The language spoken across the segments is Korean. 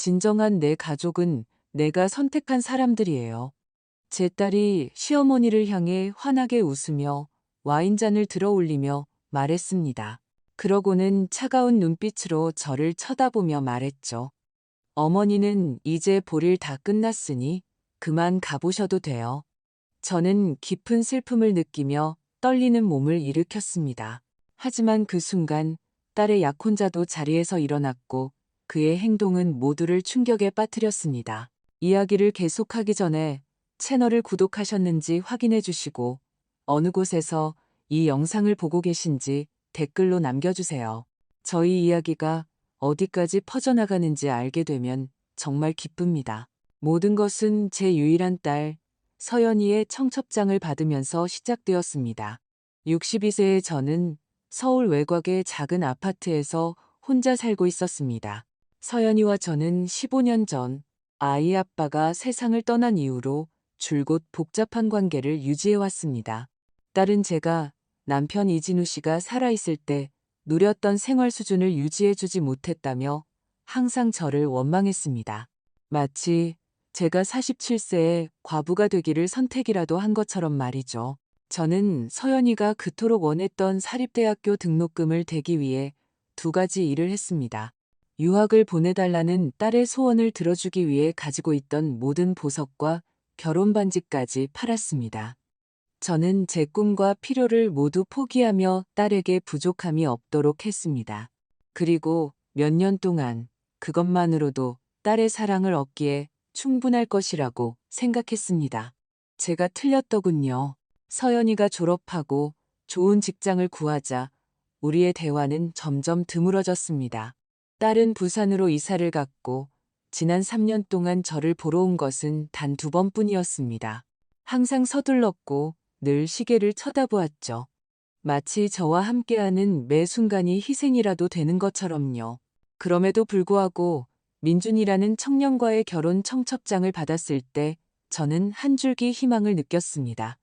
진정한 내 가족은 내가 선택한 사람들이에요. 제 딸이 시어머니를 향해 환하게 웃으며 와인잔을 들어 올리며 말했습니다. 그러고는 차가운 눈빛으로 저를 쳐다보며 말했죠. 어머니는 이제 볼일 다 끝났으니 그만 가보셔도 돼요. 저는 깊은 슬픔을 느끼며 떨리는 몸을 일으켰습니다. 하지만 그 순간 딸의 약혼자도 자리에서 일어났고 그의 행동은 모두를 충격에 빠뜨렸습니다. 이야기를 계속하기 전에 채널을 구독하셨는지 확인해 주시고 어느 곳에서 이 영상을 보고 계신지 댓글로 남겨주세요. 저희 이야기가 어디까지 퍼져나가는지 알게 되면 정말 기쁩니다. 모든 것은 제 유일한 딸 서연이의 청첩장을 받으면서 시작되었습니다. 62세의 저는 서울 외곽의 작은 아파트에서 혼자 살고 있었습니다. 서연이와 저는 15년 전 아이 아빠가 세상을 떠난 이후로 줄곧 복잡한 관계를 유지해왔습니다. 딸은 제가 남편 이진우 씨가 살아있을 때 누렸던 생활 수준을 유지해주지 못했다며 항상 저를 원망했습니다. 마치 제가 47세에 과부가 되기를 선택이라도 한 것처럼 말이죠. 저는 서연이가 그토록 원했던 사립대학교 등록금을 대기 위해 두 가지 일을 했습니다. 유학을 보내달라는 딸의 소원을 들어주기 위해 가지고 있던 모든 보석과 결혼 반지까지 팔았습니다. 저는 제 꿈과 필요를 모두 포기하며 딸에게 부족함이 없도록 했습니다. 그리고 몇 년 동안 그것만으로도 딸의 사랑을 얻기에 충분할 것이라고 생각했습니다. 제가 틀렸더군요. 서연이가 졸업하고 좋은 직장을 구하자 우리의 대화는 점점 드물어졌습니다. 딸은 부산으로 이사를 갔고 지난 3년 동안 저를 보러 온 것은 단 2번뿐이었습니다. 항상 서둘렀고 늘 시계를 쳐다보았죠. 마치 저와 함께하는 매 순간이 희생이라도 되는 것처럼요. 그럼에도 불구하고 민준이라는 청년과의 결혼 청첩장을 받았을 때 저는 한 줄기 희망을 느꼈습니다.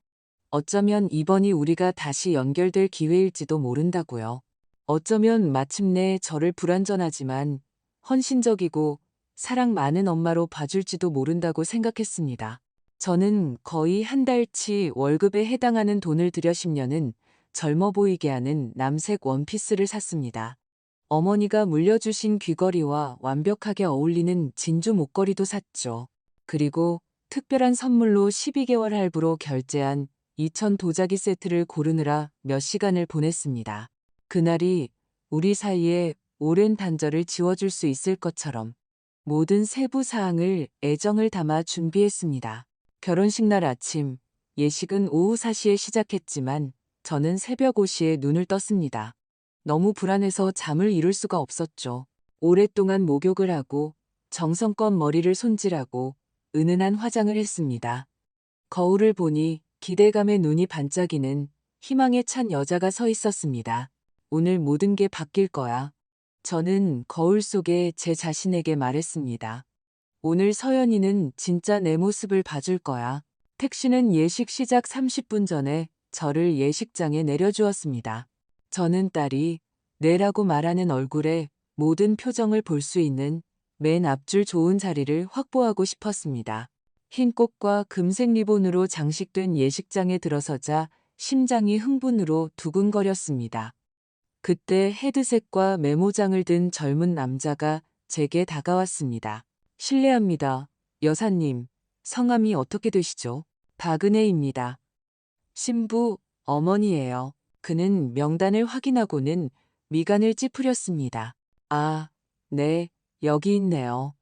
어쩌면 이번이 우리가 다시 연결될 기회일지도 모른다고요. 어쩌면 마침내 저를 불완전하지만 헌신적이고 사랑 많은 엄마로 봐줄지도 모른다고 생각했습니다. 저는 거의 한 달치 월급에 해당하는 돈을 들여 10년은 젊어 보이게 하는 남색 원피스를 샀습니다. 어머니가 물려주신 귀걸이와 완벽하게 어울리는 진주 목걸이도 샀죠. 그리고 특별한 선물로 12개월 할부로 결제한 2000 도자기 세트를 고르느라 몇 시간을 보냈습니다. 그날이 우리 사이에 오랜 단절을 지워줄 수 있을 것처럼 모든 세부 사항을 애정을 담아 준비했습니다. 결혼식 날 아침, 예식은 오후 4시에 시작했지만 저는 새벽 5시에 눈을 떴습니다. 너무 불안해서 잠을 이룰 수가 없었죠. 오랫동안 목욕을 하고 정성껏 머리를 손질하고 은은한 화장을 했습니다. 거울을 보니 기대감에 눈이 반짝이는 희망에 찬 여자가 서 있었습니다. 오늘 모든 게 바뀔 거야. 저는 거울 속에 제 자신에게 말했습니다. 오늘 서연이는 진짜 내 모습을 봐줄 거야. 택시는 예식 시작 30분 전에 저를 예식장에 내려주었습니다. 저는 딸이 내라고 말하는 얼굴에 모든 표정을 볼 수 있는 맨 앞줄 좋은 자리를 확보하고 싶었습니다. 흰 꽃과 금색 리본으로 장식된 예식장에 들어서자 심장이 흥분으로 두근거렸습니다. 그때 헤드셋과 메모장을 든 젊은 남자가 제게 다가왔습니다. 실례합니다. 여사님, 성함이 어떻게 되시죠? 박은혜입니다. 신부, 어머니예요. 그는 명단을 확인하고는 미간을 찌푸렸습니다. 아, 네, 여기 있네요.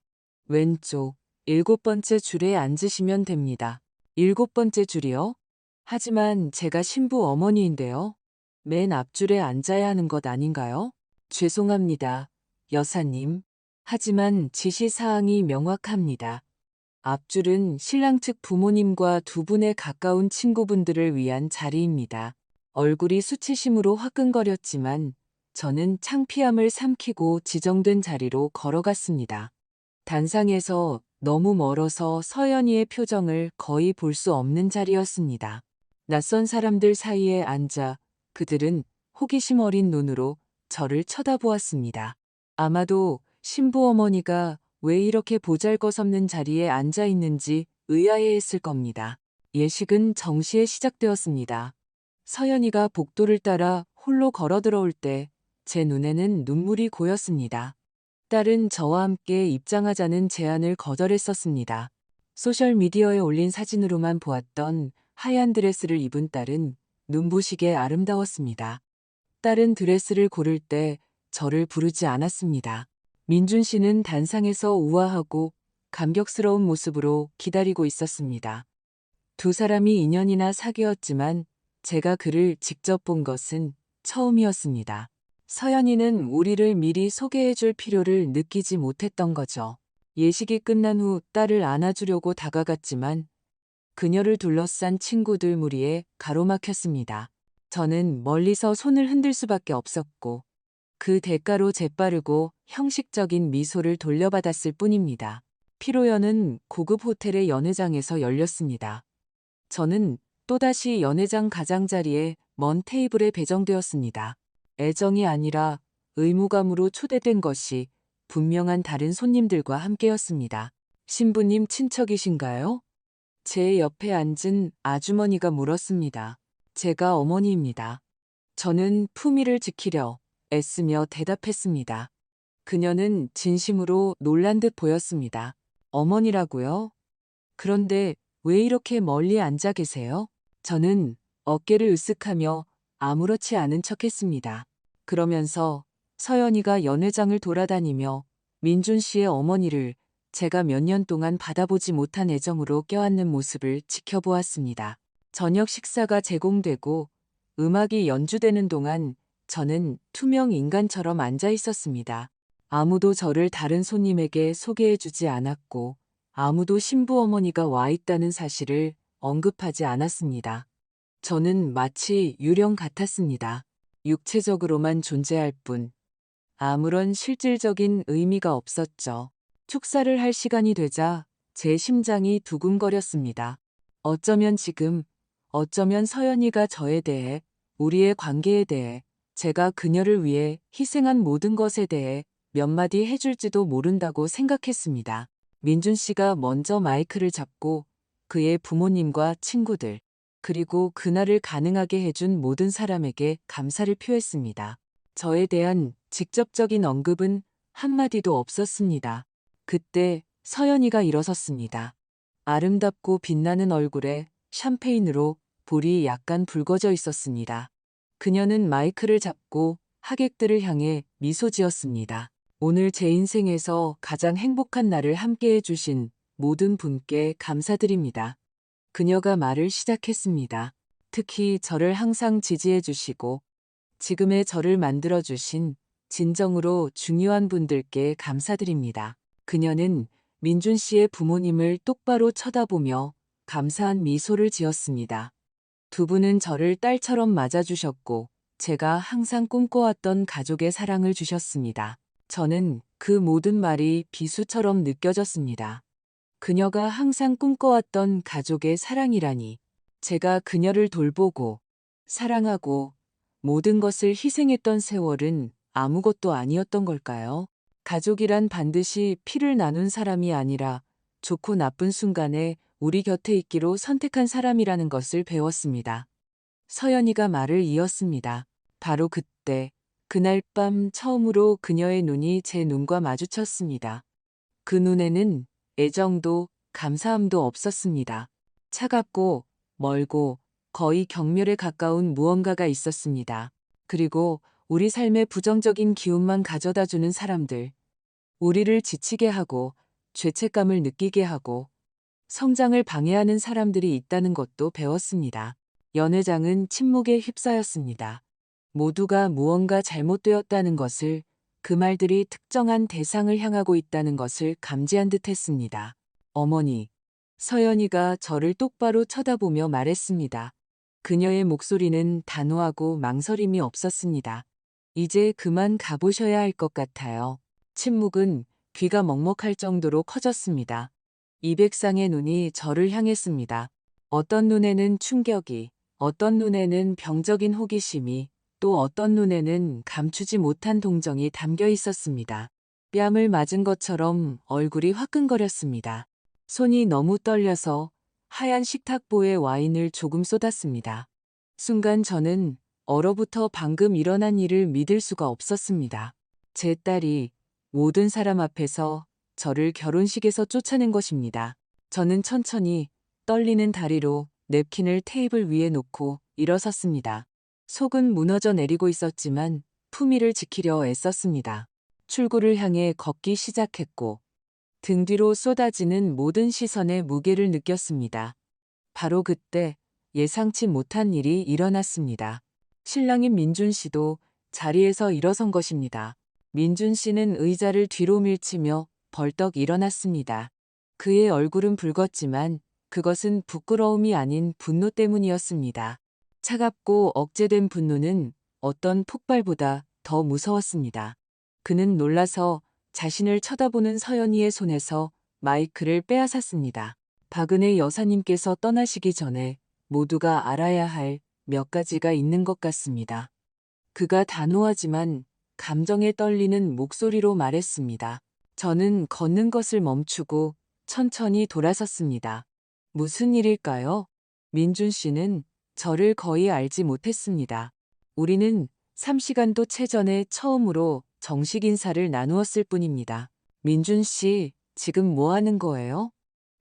왼쪽, 7번째 줄에 앉으시면 됩니다. 7번째 줄이요? 하지만 제가 신부 어머니인데요. 맨 앞줄에 앉아야 하는 것 아닌가요? 죄송합니다, 여사님. 하지만 지시사항이 명확합니다. 앞줄은 신랑 측 부모님과 두 분의 가까운 친구분들을 위한 자리입니다. 얼굴이 수치심으로 화끈거렸지만 저는 창피함을 삼키고 지정된 자리로 걸어갔습니다. 단상에서 너무 멀어서 서연이의 표정을 거의 볼 수 없는 자리였습니다. 낯선 사람들 사이에 앉아 그들은 호기심 어린 눈으로 저를 쳐다보았습니다. 아마도 신부 어머니가 왜 이렇게 보잘것없는 자리에 앉아 있는지 의아해했을 겁니다. 예식은 정시에 시작되었습니다. 서연이가 복도를 따라 홀로 걸어 들어올 때 제 눈에는 눈물이 고였습니다. 딸은 저와 함께 입장하자는 제안을 거절했었습니다. 소셜미디어에 올린 사진으로만 보았던 하얀 드레스를 입은 딸은 눈부시게 아름다웠습니다. 딸은 드레스를 고를 때 저를 부르지 않았습니다. 민준 씨는 단상에서 우아하고 감격스러운 모습으로 기다리고 있었습니다. 두 사람이 2년이나 사귀었지만 제가 그를 직접 본 것은 처음이었습니다. 서연이는 우리를 미리 소개해 줄 필요를 느끼지 못했던 거죠. 예식이 끝난 후 딸을 안아주려고 다가갔지만 그녀를 둘러싼 친구들 무리에 가로막혔습니다. 저는 멀리서 손을 흔들 수밖에 없었고 그 대가로 재빠르고 형식적인 미소를 돌려받았을 뿐입니다. 피로연은 고급 호텔의 연회장에서 열렸습니다. 저는 또다시 연회장 가장자리에 먼 테이블에 배정되었습니다. 애정이 아니라 의무감으로 초대된 것이 분명한 다른 손님들과 함께였습니다. 신부님 친척이신가요? 제 옆에 앉은 아주머니가 물었습니다. 제가 어머니입니다. 저는 품위를 지키려 애쓰며 대답했습니다. 그녀는 진심으로 놀란 듯 보였습니다. 어머니라고요? 그런데 왜 이렇게 멀리 앉아 계세요? 저는 어깨를 으쓱하며 아무렇지 않은 척했습니다. 그러면서 서연이가 연회장을 돌아다니며 민준 씨의 어머니를 제가 몇 년 동안 받아보지 못한 애정으로 껴안는 모습을 지켜보았습니다. 저녁 식사가 제공되고 음악이 연주되는 동안 저는 투명 인간처럼 앉아 있었습니다. 아무도 저를 다른 손님에게 소개해주지 않았고 아무도 신부 어머니가 와 있다는 사실을 언급하지 않았습니다. 저는 마치 유령 같았습니다. 육체적으로만 존재할 뿐 아무런 실질적인 의미가 없었죠. 축사를 할 시간이 되자 제 심장이 두근거렸습니다. 어쩌면 지금, 어쩌면 서연이가 저에 대해, 우리의 관계에 대해, 제가 그녀를 위해 희생한 모든 것에 대해 몇 마디 해줄지도 모른다고 생각했습니다. 민준 씨가 먼저 마이크를 잡고 그의 부모님과 친구들, 그리고 그날을 가능하게 해준 모든 사람에게 감사를 표했습니다. 저에 대한 직접적인 언급은 한마디도 없었습니다. 그때 서연이가 일어섰습니다. 아름답고 빛나는 얼굴에 샴페인으로 볼이 약간 붉어져 있었습니다. 그녀는 마이크를 잡고 하객들을 향해 미소 지었습니다. 오늘 제 인생에서 가장 행복한 날을 함께 해주신 모든 분께 감사드립니다. 그녀가 말을 시작했습니다. 특히 저를 항상 지지해 주시고 지금의 저를 만들어주신 진정으로 중요한 분들께 감사드립니다. 그녀는 민준 씨의 부모님을 똑바로 쳐다보며 감사한 미소를 지었습니다. 두 분은 저를 딸처럼 맞아주셨고 제가 항상 꿈꿔왔던 가족의 사랑을 주셨습니다. 저는 그 모든 말이 비수처럼 느껴졌습니다. 그녀가 항상 꿈꿔왔던 가족의 사랑이라니. 제가 그녀를 돌보고 사랑하고 모든 것을 희생했던 세월은 아무것도 아니었던 걸까요? 가족이란 반드시 피를 나눈 사람이 아니라 좋고 나쁜 순간에 우리 곁에 있기로 선택한 사람이라는 것을 배웠습니다. 서연이가 말을 이었습니다. 바로 그때, 그날 밤 처음으로 그녀의 눈이 제 눈과 마주쳤습니다. 그 눈에는 애정도 감사함도 없었습니다. 차갑고 멀고 거의 경멸에 가까운 무언가가 있었습니다. 그리고 우리 삶에 부정적인 기운만 가져다주는 사람들, 우리를 지치게 하고 죄책감을 느끼게 하고 성장을 방해하는 사람들이 있다는 것도 배웠습니다. 연회장은 침묵에 휩싸였습니다. 모두가 무언가 잘못되었다는 것을, 그 말들이 특정한 대상을 향하고 있다는 것을 감지한 듯 했습니다. 어머니, 서연이가 저를 똑바로 쳐다보며 말했습니다. 그녀의 목소리는 단호하고 망설임이 없었습니다. 이제 그만 가보셔야 할 것 같아요. 침묵은 귀가 먹먹할 정도로 커졌습니다. 200쌍의 눈이 저를 향했습니다. 어떤 눈에는 충격이, 어떤 눈에는 병적인 호기심이, 또 어떤 눈에는 감추지 못한 동정이 담겨 있었습니다. 뺨을 맞은 것처럼 얼굴이 화끈거렸습니다. 손이 너무 떨려서 하얀 식탁보에 와인을 조금 쏟았습니다. 순간 저는 얼어붙어 방금 일어난 일을 믿을 수가 없었습니다. 제 딸이 모든 사람 앞에서 저를 결혼식에서 쫓아낸 것입니다. 저는 천천히 떨리는 다리로 냅킨을 테이블 위에 놓고 일어섰습니다. 속은 무너져 내리고 있었지만 품위를 지키려 애썼습니다. 출구를 향해 걷기 시작했고 등 뒤로 쏟아지는 모든 시선의 무게를 느꼈습니다. 바로 그때 예상치 못한 일이 일어났습니다. 신랑인 민준 씨도 자리에서 일어선 것입니다. 민준 씨는 의자를 뒤로 밀치며 벌떡 일어났습니다. 그의 얼굴은 붉었지만 그것은 부끄러움이 아닌 분노 때문이었습니다. 차갑고 억제된 분노는 어떤 폭발보다 더 무서웠습니다. 그는 놀라서 자신을 쳐다보는 서연이의 손에서 마이크를 빼앗았습니다. 박은혜 여사님께서 떠나시기 전에 모두가 알아야 할 몇 가지가 있는 것 같습니다. 그가 단호하지만 감정에 떨리는 목소리로 말했습니다. 저는 걷는 것을 멈추고 천천히 돌아섰습니다. 무슨 일일까요? 민준 씨는 저를 거의 알지 못했습니다. 우리는 3시간도 채 전에 처음으로 정식 인사를 나누었을 뿐입니다. 민준 씨, 지금 뭐 하는 거예요?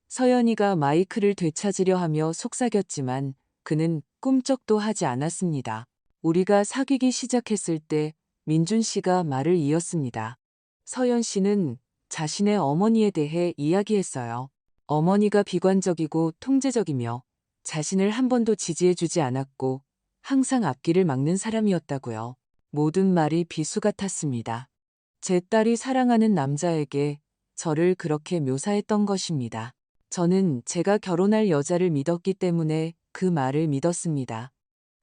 서연이가 마이크를 되찾으려 하며 속삭였지만 그는 꿈쩍도 하지 않았습니다. 우리가 사귀기 시작했을 때 민준 씨가 말을 이었습니다. 서연 씨는 자신의 어머니에 대해 이야기했어요. 어머니가 비관적이고 통제적이며 자신을 한 번도 지지해주지 않았고 항상 앞길을 막는 사람이었다고요. 모든 말이 비수 같았습니다. 제 딸이 사랑하는 남자에게 저를 그렇게 묘사했던 것입니다. 저는 제가 결혼할 여자를 믿었기 때문에 그 말을 믿었습니다.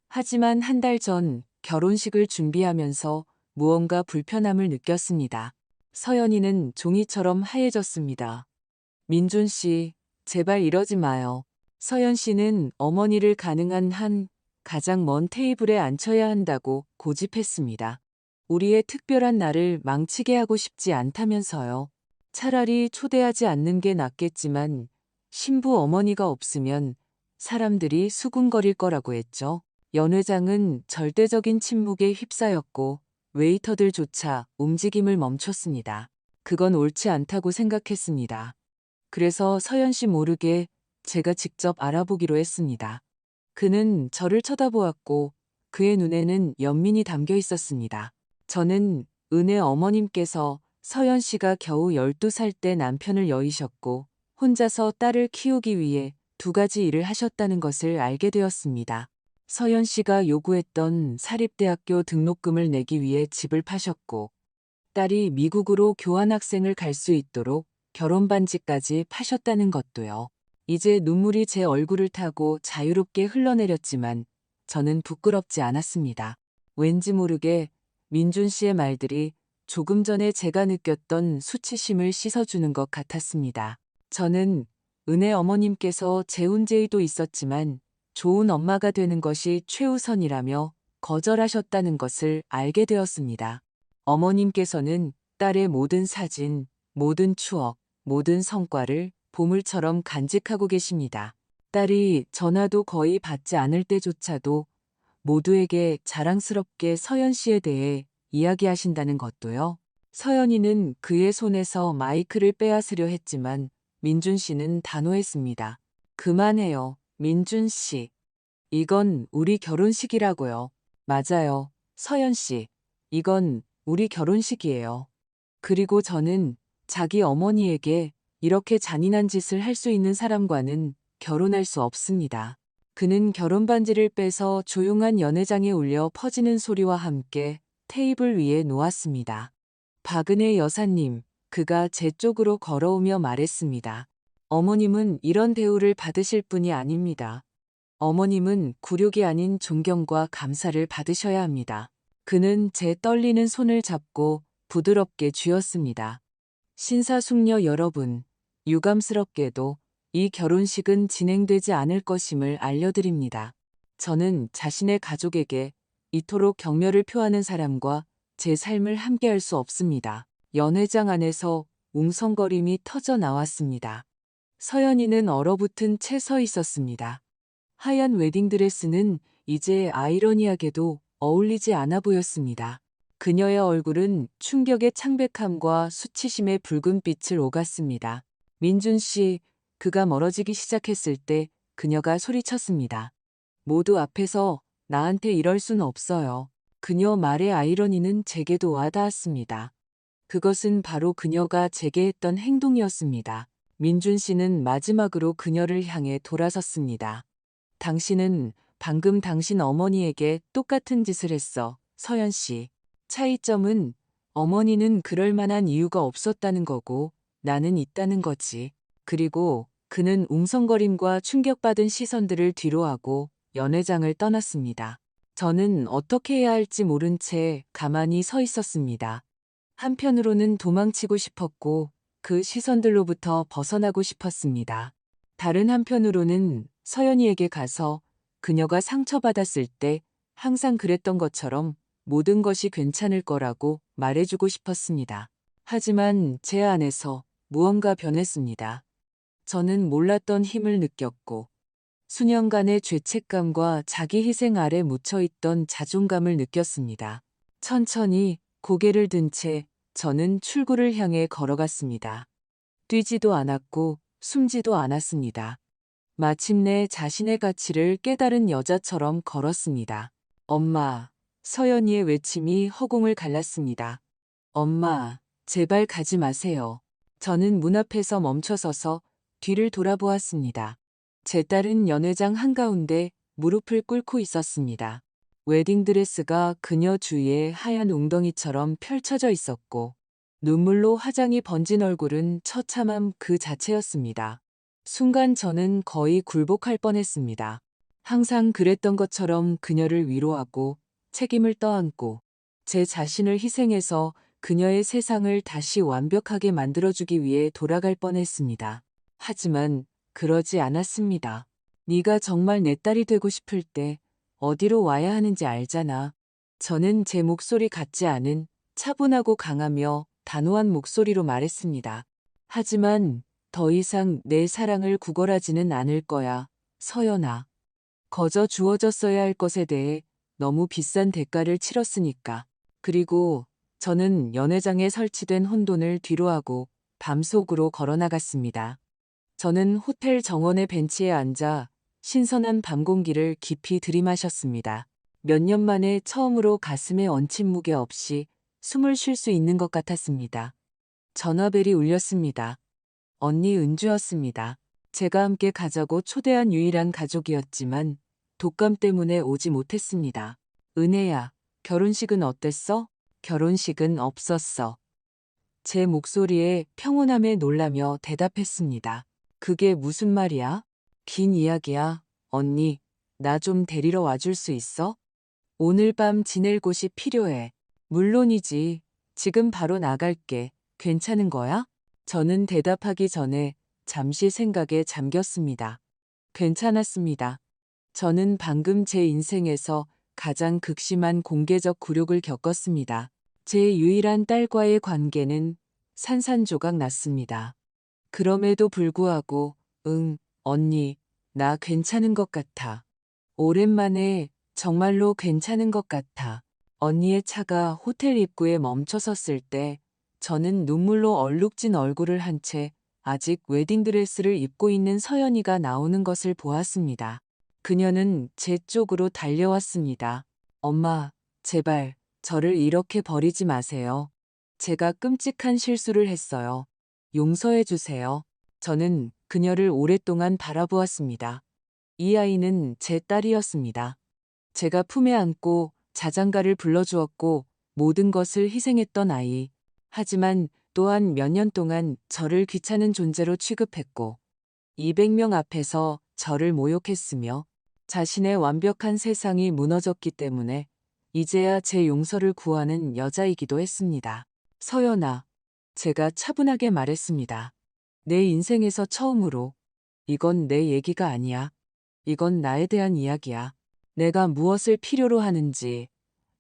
하지만 한 달 전 결혼식을 준비하면서 무언가 불편함을 느꼈습니다. 서연이는 종이처럼 하얘졌습니다. 민준 씨, 제발 이러지 마요. 서연 씨는 어머니를 가능한 한 가장 먼 테이블에 앉혀야 한다고 고집했습니다. 우리의 특별한 날을 망치게 하고 싶지 않다면서요. 차라리 초대하지 않는 게 낫겠지만 신부 어머니가 없으면 사람들이 수군거릴 거라고 했죠. 연 회장은 절대적인 침묵에 휩싸였고 웨이터들조차 움직임을 멈췄습니다. 그건 옳지 않다고 생각했습니다. 그래서 서연 씨 모르게 제가 직접 알아보기로 했습니다. 그는 저를 쳐다보았고 그의 눈에는 연민이 담겨 있었습니다. 저는 은혜 어머님께서 서연 씨가 겨우 12살 때 남편을 여의셨고 혼자서 딸을 키우기 위해 2가지 일을 하셨다는 것을 알게 되었습니다. 서연 씨가 요구했던 사립대학교 등록금을 내기 위해 집을 파셨고 딸이 미국으로 교환학생을 갈 수 있도록 결혼반지까지 파셨다는 것도요. 이제 눈물이 제 얼굴을 타고 자유롭게 흘러내렸지만 저는 부끄럽지 않았습니다. 왠지 모르게 민준 씨의 말들이 조금 전에 제가 느꼈던 수치심을 씻어주는 것 같았습니다. 저는 은혜 어머님께서 재혼제의도 있었지만 좋은 엄마가 되는 것이 최우선이라며 거절하셨다는 것을 알게 되었습니다. 어머님께서는 딸의 모든 사진, 모든 추억, 모든 성과를 보물처럼 간직하고 계십니다. 딸이 전화도 거의 받지 않을 때조차도 모두에게 자랑스럽게 서연 씨에 대해 이야기하신다는 것도요. 서연이는 그의 손에서 마이크를 빼앗으려 했지만 민준 씨는 단호했습니다. 그만해요, 민준 씨. 이건 우리 결혼식이라고요. 맞아요, 서연 씨. 이건 우리 결혼식이에요. 그리고 저는 자기 어머니에게 이렇게 잔인한 짓을 할 수 있는 사람과는 결혼할 수 없습니다. 그는 결혼반지를 빼서 조용한 연회장에 울려 퍼지는 소리와 함께 테이블 위에 놓았습니다. 박은혜 여사님, 그가 제 쪽으로 걸어오며 말했습니다. 어머님은 이런 대우를 받으실 분이 아닙니다. 어머님은 굴욕이 아닌 존경과 감사를 받으셔야 합니다. 그는 제 떨리는 손을 잡고 부드럽게 쥐었습니다. 신사숙녀 여러분, 유감스럽게도 이 결혼식은 진행되지 않을 것임을 알려드립니다. 저는 자신의 가족에게 이토록 격려를 표하는 사람과 제 삶을 함께할 수 없습니다. 연회장 안에서 웅성거림이 터져 나왔습니다. 서연이는 얼어붙은 채 서 있었습니다. 하얀 웨딩드레스는 이제 아이러니하게도 어울리지 않아 보였습니다. 그녀의 얼굴은 충격의 창백함과 수치심의 붉은 빛을 오갔습니다. 민준 씨, 그가 멀어지기 시작했을 때 그녀가 소리쳤습니다. 모두 앞에서 나한테 이럴 순 없어요. 그녀 말의 아이러니는 제게도 와닿았습니다. 그것은 바로 그녀가 제게 했던 행동이었습니다. 민준 씨는 마지막으로 그녀를 향해 돌아섰습니다. 당신은 방금 당신 어머니에게 똑같은 짓을 했어, 서연 씨. 차이점은 어머니는 그럴 만한 이유가 없었다는 거고 나는 있다는 거지. 그리고 그는 웅성거림과 충격받은 시선들을 뒤로하고 연회장을 떠났습니다. 저는 어떻게 해야 할지 모른 채 가만히 서 있었습니다. 한편으로는 도망치고 싶었고 그 시선들로부터 벗어나고 싶었습니다. 다른 한편으로는 서연이에게 가서 그녀가 상처받았을 때 항상 그랬던 것처럼 모든 것이 괜찮을 거라고 말해주고 싶었습니다. 하지만 제 안에서 무언가 변했습니다. 저는 몰랐던 힘을 느꼈고 수년간의 죄책감과 자기 희생 아래 묻혀있던 자존감을 느꼈습니다. 천천히 고개를 든 채 저는 출구를 향해 걸어갔습니다. 뛰지도 않았고 숨지도 않았습니다. 마침내 자신의 가치를 깨달은 여자처럼 걸었습니다. 엄마, 서연이의 외침이 허공을 갈랐습니다. 엄마, 제발 가지 마세요. 저는 문 앞에서 멈춰서서 뒤를 돌아보았습니다. 제 딸은 연회장 한가운데 무릎을 꿇고 있었습니다. 웨딩드레스가 그녀 주위에 하얀 웅덩이처럼 펼쳐져 있었고 눈물로 화장이 번진 얼굴은 처참함 그 자체였습니다. 순간 저는 거의 굴복할 뻔했습니다. 항상 그랬던 것처럼 그녀를 위로하고 책임을 떠안고 제 자신을 희생해서 그녀의 세상을 다시 완벽하게 만들어주기 위해 돌아갈 뻔했습니다. 하지만 그러지 않았습니다. 네가 정말 내 딸이 되고 싶을 때 어디로 와야 하는지 알잖아. 저는 제 목소리 같지 않은 차분하고 강하며 단호한 목소리로 말했습니다. 하지만 더 이상 내 사랑을 구걸하지는 않을 거야, 서연아. 거저 주어졌어야 할 것에 대해 너무 비싼 대가를 치렀으니까. 그리고 저는 연회장에 설치된 혼돈을 뒤로하고 밤속으로 걸어나갔습니다. 저는 호텔 정원의 벤치에 앉아 신선한 밤 공기를 깊이 들이마셨습니다. 몇 년 만에 처음으로 가슴에 얹힌 무게 없이 숨을 쉴 수 있는 것 같았습니다. 전화벨이 울렸습니다. 언니 은주였습니다. 제가 함께 가자고 초대한 유일한 가족이었지만 독감 때문에 오지 못했습니다. 은혜야, 결혼식은 어땠어? 결혼식은 없었어. 제 목소리에 평온함에 놀라며 대답했습니다. 그게 무슨 말이야? 긴 이야기야. 언니, 나 좀 데리러 와줄 수 있어? 오늘 밤 지낼 곳이 필요해. 물론이지. 지금 바로 나갈게. 괜찮은 거야? 저는 대답하기 전에 잠시 생각에 잠겼습니다. 괜찮았습니다. 저는 방금 제 인생에서 가장 극심한 공개적 굴욕을 겪었습니다. 제 유일한 딸과의 관계는 산산조각 났습니다. 그럼에도 불구하고, 언니, 나 괜찮은 것 같아. 오랜만에 정말로 괜찮은 것 같아. 언니의 차가 호텔 입구에 멈춰섰을 때 저는 눈물로 얼룩진 얼굴을 한 채 아직 웨딩드레스를 입고 있는 서연이가 나오는 것을 보았습니다. 그녀는 제 쪽으로 달려왔습니다. 엄마, 제발 저를 이렇게 버리지 마세요. 제가 끔찍한 실수를 했어요. 용서해 주세요. 저는 그녀를 오랫동안 바라보았습니다. 이 아이는 제 딸이었습니다. 제가 품에 안고 자장가를 불러주었고 모든 것을 희생했던 아이. 하지만 또한 몇 년 동안 저를 귀찮은 존재로 취급했고 200명 앞에서 저를 모욕했으며 자신의 완벽한 세상이 무너졌기 때문에 이제야 제 용서를 구하는 여자이기도 했습니다. 서연아, 제가 차분하게 말했습니다. 내 인생에서 처음으로 이건 내 얘기가 아니야. 이건 나에 대한 이야기야. 내가 무엇을 필요로 하는지,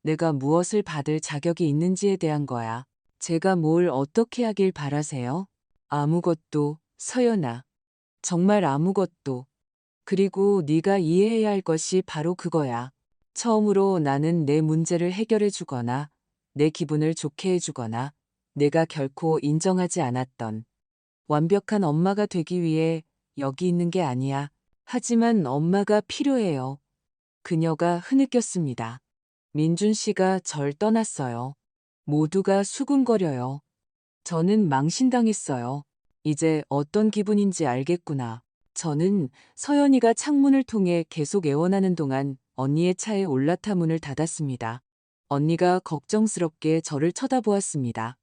내가 무엇을 받을 자격이 있는지에 대한 거야. 제가 뭘 어떻게 하길 바라세요? 아무것도, 서연아. 정말 아무것도. 그리고 네가 이해해야 할 것이 바로 그거야. 처음으로 나는 내 문제를 해결해 주거나 내 기분을 좋게 해주거나 내가 결코 인정하지 않았던 완벽한 엄마가 되기 위해 여기 있는 게 아니야. 하지만 엄마가 필요해요. 그녀가 흐느꼈습니다. 민준 씨가 절 떠났어요. 모두가 수군거려요. 저는 망신당했어요. 이제 어떤 기분인지 알겠구나. 저는 서연이가 창문을 통해 계속 애원하는 동안 언니의 차에 올라타 문을 닫았습니다. 언니가 걱정스럽게 저를 쳐다보았습니다.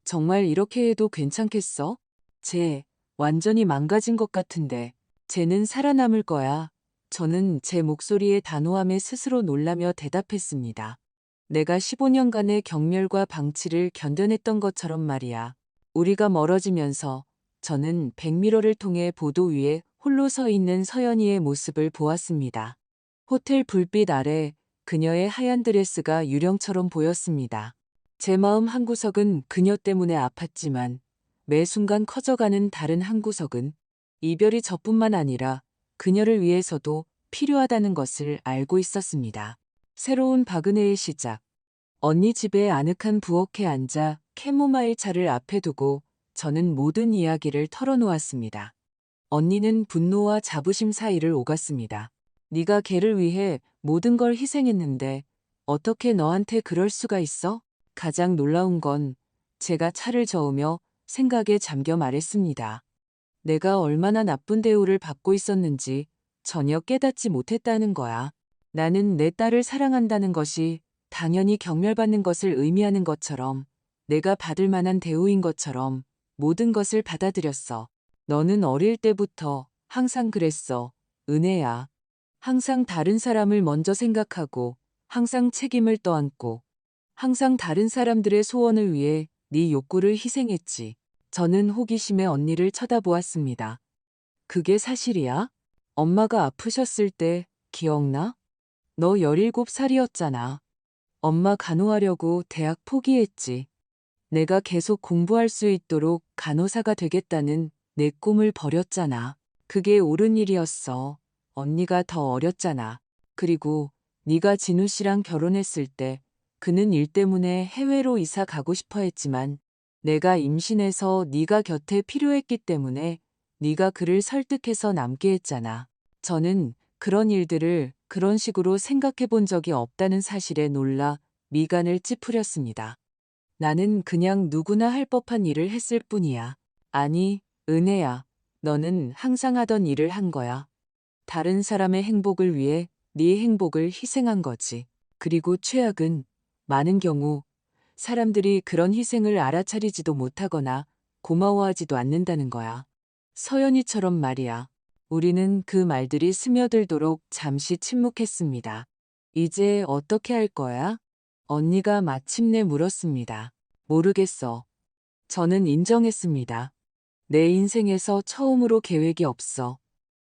정말 이렇게 해도 괜찮겠어? 쟤 완전히 망가진 것 같은데. 쟤는 살아남을 거야. 저는 제 목소리의 단호함에 스스로 놀라며 대답했습니다. 내가 15년간의 경멸과 방치를 견뎌냈던 것처럼 말이야. 우리가 멀어지면서 저는 백미러를 통해 보도 위에 홀로 서 있는 서연이의 모습을 보았습니다. 호텔 불빛 아래 그녀의 하얀 드레스가 유령처럼 보였습니다. 제 마음 한구석은 그녀 때문에 아팠지만 매 순간 커져가는 다른 한구석은 이별이 저뿐만 아니라 그녀를 위해서도 필요하다는 것을 알고 있었습니다. 새로운 박은혜의 시작. 언니 집에 아늑한 부엌에 앉아 캐모마일 차를 앞에 두고 저는 모든 이야기를 털어놓았습니다. 언니는 분노와 자부심 사이를 오갔습니다. 네가 걔를 위해 모든 걸 희생했는데 어떻게 너한테 그럴 수가 있어? 가장 놀라운 건 제가 차를 저으며 생각에 잠겨 말했습니다. 내가 얼마나 나쁜 대우를 받고 있었는지 전혀 깨닫지 못했다는 거야. 나는 내 딸을 사랑한다는 것이 당연히 경멸받는 것을 의미하는 것처럼 내가 받을 만한 대우인 것처럼 모든 것을 받아들였어. 너는 어릴 때부터 항상 그랬어. 은혜야. 항상 다른 사람을 먼저 생각하고 항상 책임을 떠안고 항상 다른 사람들의 소원을 위해 네 욕구를 희생했지. 저는 호기심에 언니를 쳐다보았습니다. 그게 사실이야? 엄마가 아프셨을 때 기억나? 너 17살이었잖아. 엄마 간호하려고 대학 포기했지. 내가 계속 공부할 수 있도록 간호사가 되겠다는 내 꿈을 버렸잖아. 그게 옳은 일이었어. 언니가 더 어렸잖아. 그리고 네가 진우 씨랑 결혼했을 때 그는 일 때문에 해외로 이사 가고 싶어 했지만 내가 임신해서 네가 곁에 필요했기 때문에 네가 그를 설득해서 남게 했잖아. 저는 그런 일들을 그런 식으로 생각해 본 적이 없다는 사실에 놀라 미간을 찌푸렸습니다. 나는 그냥 누구나 할 법한 일을 했을 뿐이야. 아니, 은혜야. 너는 항상 하던 일을 한 거야. 다른 사람의 행복을 위해 네 행복을 희생한 거지. 그리고 최악은 많은 경우 사람들이 그런 희생을 알아차리지도 못하거나 고마워하지도 않는다는 거야. 서연이처럼 말이야. 우리는 그 말들이 스며들도록 잠시 침묵했습니다. 이제 어떻게 할 거야? 언니가 마침내 물었습니다. 모르겠어. 저는 인정했습니다. 내 인생에서 처음으로 계획이 없어.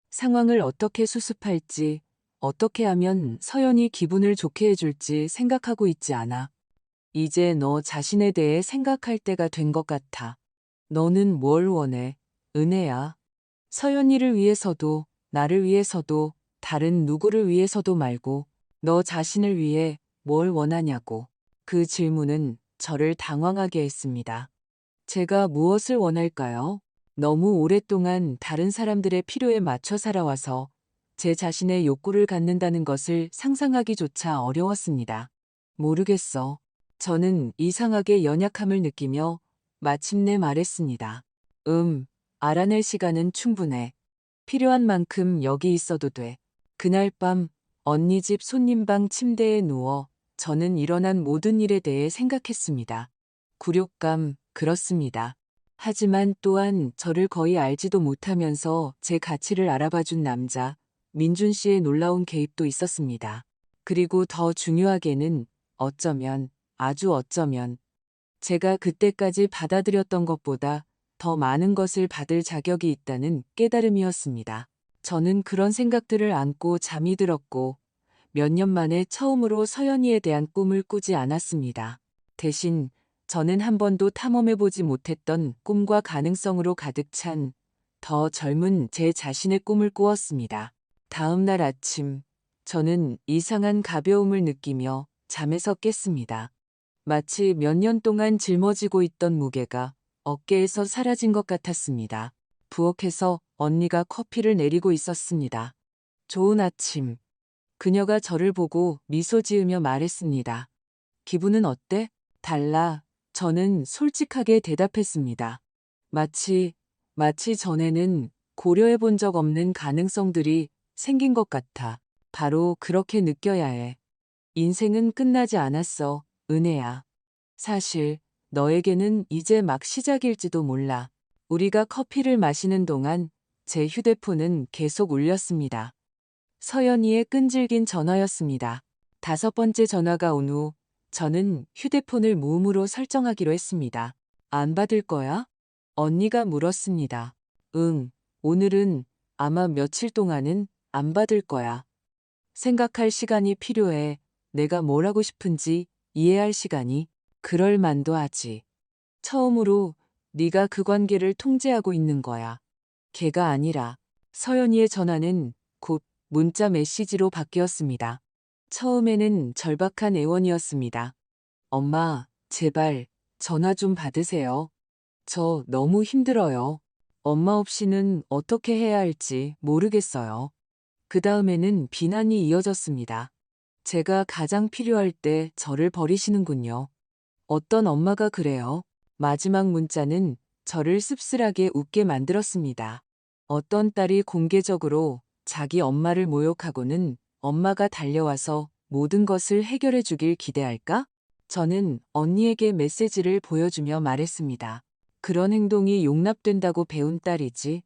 상황을 어떻게 수습할지, 어떻게 하면 서연이 기분을 좋게 해줄지 생각하고 있지 않아. 이제 너 자신에 대해 생각할 때가 된 것 같아. 너는 뭘 원해? 은혜야. 서연이를 위해서도, 나를 위해서도, 다른 누구를 위해서도 말고, 너 자신을 위해 뭘 원하냐고. 그 질문은 저를 당황하게 했습니다. 제가 무엇을 원할까요? 너무 오랫동안 다른 사람들의 필요에 맞춰 살아와서 제 자신의 욕구를 갖는다는 것을 상상하기조차 어려웠습니다. 모르겠어. 저는 이상하게 연약함을 느끼며 마침내 말했습니다. 알아낼 시간은 충분해. 필요한 만큼 여기 있어도 돼. 그날 밤 언니 집 손님방 침대에 누워 저는 일어난 모든 일에 대해 생각했습니다. 굴욕감, 그렇습니다. 하지만 또한 저를 거의 알지도 못하면서 제 가치를 알아봐준 남자, 민준 씨의 놀라운 개입도 있었습니다. 그리고 더 중요하게는 어쩌면, 아주 어쩌면, 제가 그때까지 받아들였던 것보다 더 많은 것을 받을 자격이 있다는 깨달음이었습니다. 저는 그런 생각들을 안고 잠이 들었고 몇 년 만에 처음으로 서연이에 대한 꿈을 꾸지 않았습니다. 대신 저는 한 번도 탐험해보지 못했던 꿈과 가능성으로 가득 찬 더 젊은 제 자신의 꿈을 꾸었습니다. 다음 날 아침, 저는 이상한 가벼움을 느끼며 잠에서 깼습니다. 마치 몇 년 동안 짊어지고 있던 무게가 어깨에서 사라진 것 같았습니다. 부엌에서 언니가 커피를 내리고 있었습니다. 좋은 아침. 그녀가 저를 보고 미소 지으며 말했습니다. 기분은 어때? 달라. 저는 솔직하게 대답했습니다. 마치 전에는 고려해 본 적 없는 가능성들이 생긴 것 같아. 바로 그렇게 느껴야 해. 인생은 끝나지 않았어, 은혜야. 사실 너에게는 이제 막 시작일지도 몰라. 우리가 커피를 마시는 동안 제 휴대폰은 계속 울렸습니다. 서연이의 끈질긴 전화였습니다. 5번째 전화가 온 후 저는 휴대폰을 무음으로 설정하기로 했습니다. 안 받을 거야? 언니가 물었습니다. 응, 오늘은 아마 며칠 동안은 안 받을 거야. 생각할 시간이 필요해. 내가 뭘 하고 싶은지 이해할 시간이. 그럴 만도 하지. 처음으로 네가 그 관계를 통제하고 있는 거야. 걔가 아니라. 서연이의 전화는 곧 문자 메시지로 바뀌었습니다. 처음에는 절박한 애원이었습니다. 엄마, 제발 전화 좀 받으세요. 저 너무 힘들어요. 엄마 없이는 어떻게 해야 할지 모르겠어요. 그 다음에는 비난이 이어졌습니다. 제가 가장 필요할 때 저를 버리시는군요. 어떤 엄마가 그래요? 마지막 문자는 저를 씁쓸하게 웃게 만들었습니다. 어떤 딸이 공개적으로 자기 엄마를 모욕하고는 엄마가 달려와서 모든 것을 해결해 주길 기대할까? 저는 언니에게 메시지를 보여주며 말했습니다. 그런 행동이 용납된다고 배운 딸이지.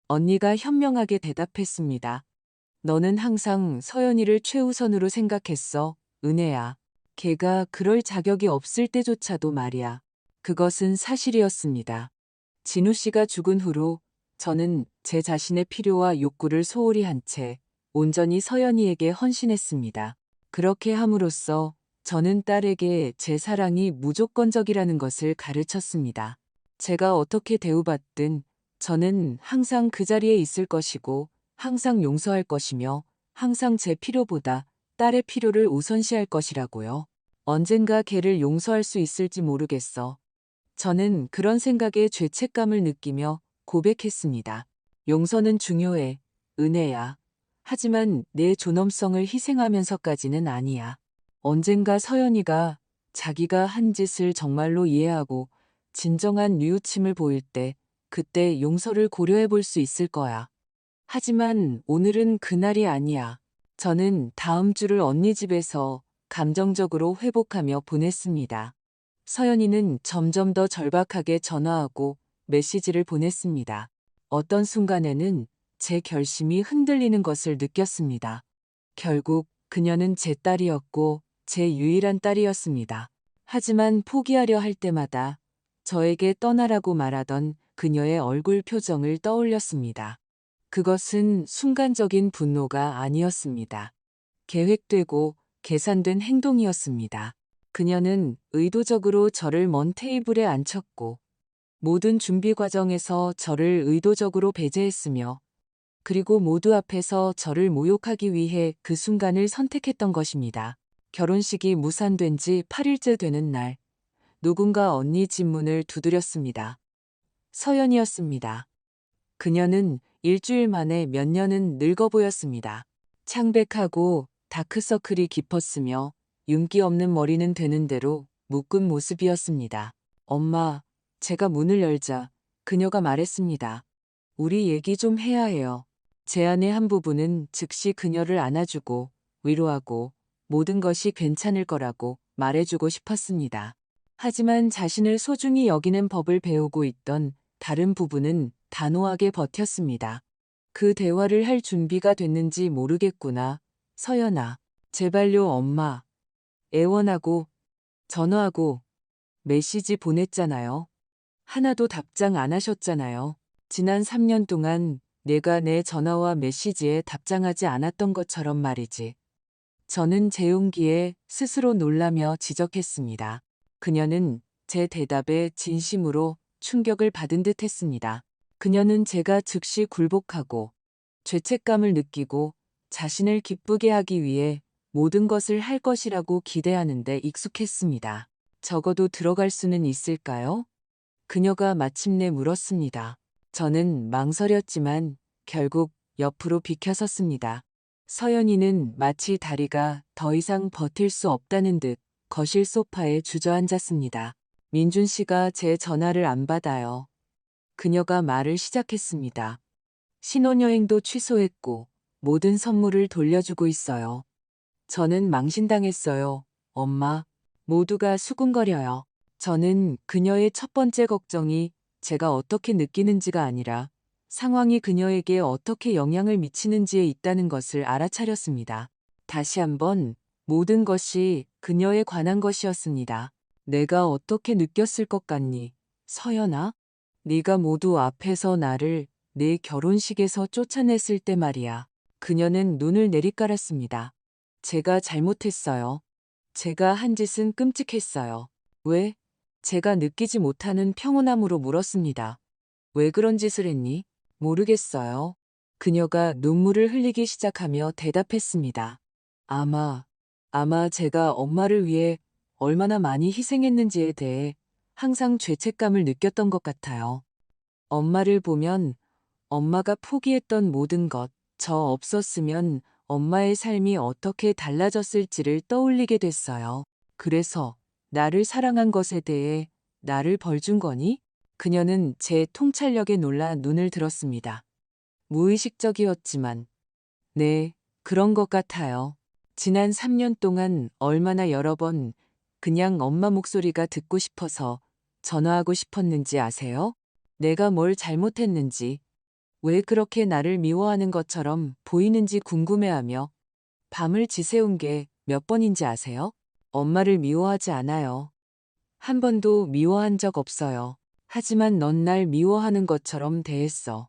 언니가 현명하게 대답했습니다. 너는 항상 서연이를 최우선으로 생각했어, 은혜야. 걔가 그럴 자격이 없을 때조차도 말이야. 그것은 사실이었습니다. 진우 씨가 죽은 후로 저는 제 자신의 필요와 욕구를 소홀히 한 채 온전히 서연이에게 헌신했습니다. 그렇게 함으로써 저는 딸에게 제 사랑이 무조건적이라는 것을 가르쳤습니다. 제가 어떻게 대우받든 저는 항상 그 자리에 있을 것이고 항상 용서할 것이며 항상 제 필요보다 딸의 필요를 우선시할 것이라고요. 언젠가 걔를 용서할 수 있을지 모르겠어. 저는 그런 생각에 죄책감을 느끼며 고백했습니다. 용서는 중요해, 은혜야. 하지만 내 존엄성을 희생하면서까지는 아니야. 언젠가 서연이가 자기가 한 짓을 정말로 이해하고 진정한 뉘우침을 보일 때 그때 용서를 고려해 볼 수 있을 거야. 하지만 오늘은 그날이 아니야. 저는 다음 주를 언니 집에서 감정적으로 회복하며 보냈습니다. 서연이는 점점 더 절박하게 전화하고 메시지를 보냈습니다. 어떤 순간에는 제 결심이 흔들리는 것을 느꼈습니다. 결국 그녀는 제 딸이었고 제 유일한 딸이었습니다. 하지만 포기하려 할 때마다 저에게 떠나라고 말하던 그녀의 얼굴 표정을 떠올렸습니다. 그것은 순간적인 분노가 아니었습니다. 계획되고 계산된 행동이었습니다. 그녀는 의도적으로 저를 먼 테이블에 앉혔고 모든 준비 과정에서 저를 의도적으로 배제했으며 그리고 모두 앞에서 저를 모욕하기 위해 그 순간을 선택했던 것입니다. 결혼식이 무산된 지 8일째 되는 날, 누군가 언니 집 문을 두드렸습니다. 서연이었습니다. 그녀는 일주일 만에 몇 년은 늙어 보였습니다. 창백하고 다크서클이 깊었으며 윤기 없는 머리는 되는 대로 묶은 모습이었습니다. 엄마, 제가 문을 열자 그녀가 말했습니다. 우리 얘기 좀 해야 해요. 제 안의 한 부분은 즉시 그녀를 안아주고 위로하고 모든 것이 괜찮을 거라고 말해주고 싶었습니다. 하지만 자신을 소중히 여기는 법을 배우고 있던 다른 부분은 단호하게 버텼습니다. 그 대화를 할 준비가 됐는지 모르겠구나. 서연아, 제발요 엄마. 애원하고 전화하고 메시지 보냈잖아요. 하나도 답장 안 하셨잖아요. 지난 3년 동안 내가 내 전화와 메시지에 답장하지 않았던 것처럼 말이지. 저는 제 용기에 스스로 놀라며 지적했습니다. 그녀는 제 대답에 진심으로 충격을 받은 듯 했습니다. 그녀는 제가 즉시 굴복하고 죄책감을 느끼고 자신을 기쁘게 하기 위해 모든 것을 할 것이라고 기대하는데 익숙했습니다. 적어도 들어갈 수는 있을까요? 그녀가 마침내 물었습니다. 저는 망설였지만 결국 옆으로 비켜섰습니다. 서연이는 마치 다리가 더 이상 버틸 수 없다는 듯 거실 소파에 주저앉았습니다. 민준 씨가 제 전화를 안 받아요. 그녀가 말을 시작했습니다. 신혼여행도 취소했고 모든 선물을 돌려주고 있어요. 저는 망신당했어요. 엄마. 모두가 수군거려요. 저는 그녀의 첫 번째 걱정이 제가 어떻게 느끼는지가 아니라 상황이 그녀에게 어떻게 영향을 미치는지에 있다는 것을 알아차렸습니다. 다시 한번 모든 것이 그녀에 관한 것이었습니다. 내가 어떻게 느꼈을 것 같니? 서연아? 네가 모두 앞에서 나를 내 결혼식에서 쫓아냈을 때 말이야. 그녀는 눈을 내리깔았습니다. 제가 잘못했어요. 제가 한 짓은 끔찍했어요. 왜? 제가 느끼지 못하는 평온함으로 물었습니다. 왜 그런 짓을 했니? 모르겠어요. 그녀가 눈물을 흘리기 시작하며 대답했습니다. 아마 제가 엄마를 위해 얼마나 많이 희생했는지에 대해 항상 죄책감을 느꼈던 것 같아요. 엄마를 보면 엄마가 포기했던 모든 것, 저 없었으면 엄마의 삶이 어떻게 달라졌을지를 떠올리게 됐어요. 그래서 나를 사랑한 것에 대해 나를 벌준 거니? 그녀는 제 통찰력에 놀라 눈을 들었습니다. 무의식적이었지만, 네, 그런 것 같아요. 지난 3년 동안 얼마나 여러 번 그냥 엄마 목소리가 듣고 싶어서 전화하고 싶었는지 아세요? 내가 뭘 잘못했는지, 왜 그렇게 나를 미워하는 것처럼 보이는지 궁금해하며 밤을 지새운 게 몇 번인지 아세요? 엄마를 미워하지 않아요. 한 번도 미워한 적 없어요. 하지만 넌 날 미워하는 것처럼 대했어.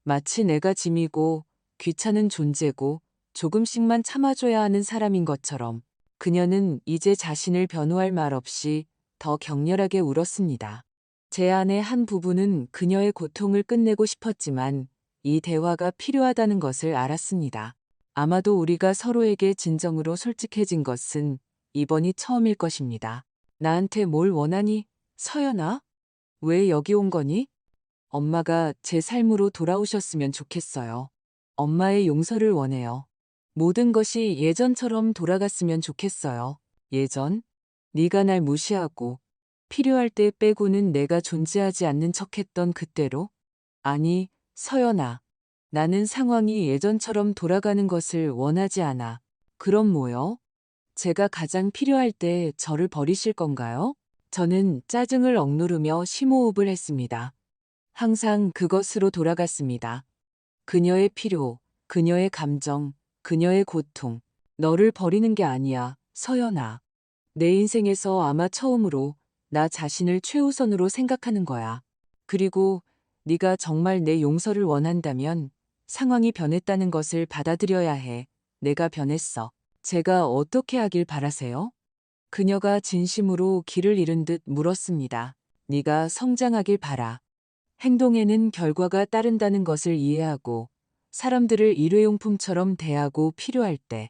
마치 내가 짐이고 귀찮은 존재고 조금씩만 참아줘야 하는 사람인 것처럼. 그녀는 이제 자신을 변호할 말 없이 더 격렬하게 울었습니다. 제 안의 한 부분은 그녀의 고통을 끝내고 싶었지만 이 대화가 필요하다는 것을 알았습니다. 아마도 우리가 서로에게 진정으로 솔직해진 것은 이번이 처음일 것입니다. 나한테 뭘 원하니? 서연아? 왜 여기 온 거니? 엄마가 제 삶으로 돌아오셨으면 좋겠어요. 엄마의 용서를 원해요. 모든 것이 예전처럼 돌아갔으면 좋겠어요. 예전? 네가 날 무시하고 필요할 때 빼고는 내가 존재하지 않는 척했던 그때로? 아니, 서연아. 나는 상황이 예전처럼 돌아가는 것을 원하지 않아. 그럼 뭐요? 제가 가장 필요할 때 저를 버리실 건가요? 저는 짜증을 억누르며 심호흡을 했습니다. 항상 그것으로 돌아갔습니다. 그녀의 필요, 그녀의 감정, 그녀의 고통. 너를 버리는 게 아니야, 서연아. 내 인생에서 아마 처음으로 나 자신을 최우선으로 생각하는 거야. 그리고 네가 정말 내 용서를 원한다면 상황이 변했다는 것을 받아들여야 해. 내가 변했어. 제가 어떻게 하길 바라세요? 그녀가 진심으로 길을 잃은 듯 물었습니다. 네가 성장하길 바라. 행동에는 결과가 따른다는 것을 이해하고 사람들을 일회용품처럼 대하고 필요할 때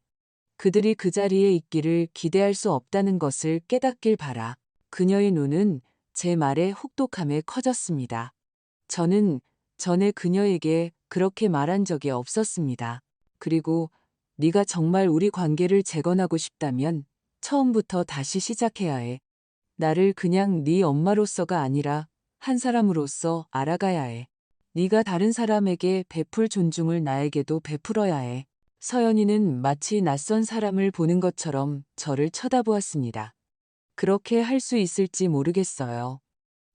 그들이 그 자리에 있기를 기대할 수 없다는 것을 깨닫길 바라. 그녀의 눈은 제 말에 혹독함에 커졌습니다. 저는 전에 그녀에게 그렇게 말한 적이 없었습니다. 그리고 네가 정말 우리 관계를 재건하고 싶다면 처음부터 다시 시작해야 해. 나를 그냥 네 엄마로서가 아니라 한 사람으로서 알아가야 해. 네가 다른 사람에게 베풀 존중을 나에게도 베풀어야 해. 서연이는 마치 낯선 사람을 보는 것처럼 저를 쳐다보았습니다. 그렇게 할 수 있을지 모르겠어요.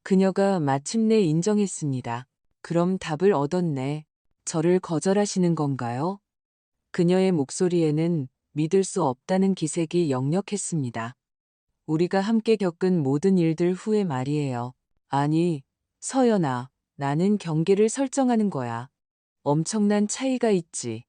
그녀가 마침내 인정했습니다. 그럼 답을 얻었네. 저를 거절하시는 건가요? 그녀의 목소리에는 믿을 수 없다는 기색이 역력했습니다. 우리가 함께 겪은 모든 일들 후에 말이에요. 아니, 서연아, 나는 경계를 설정하는 거야. 엄청난 차이가 있지.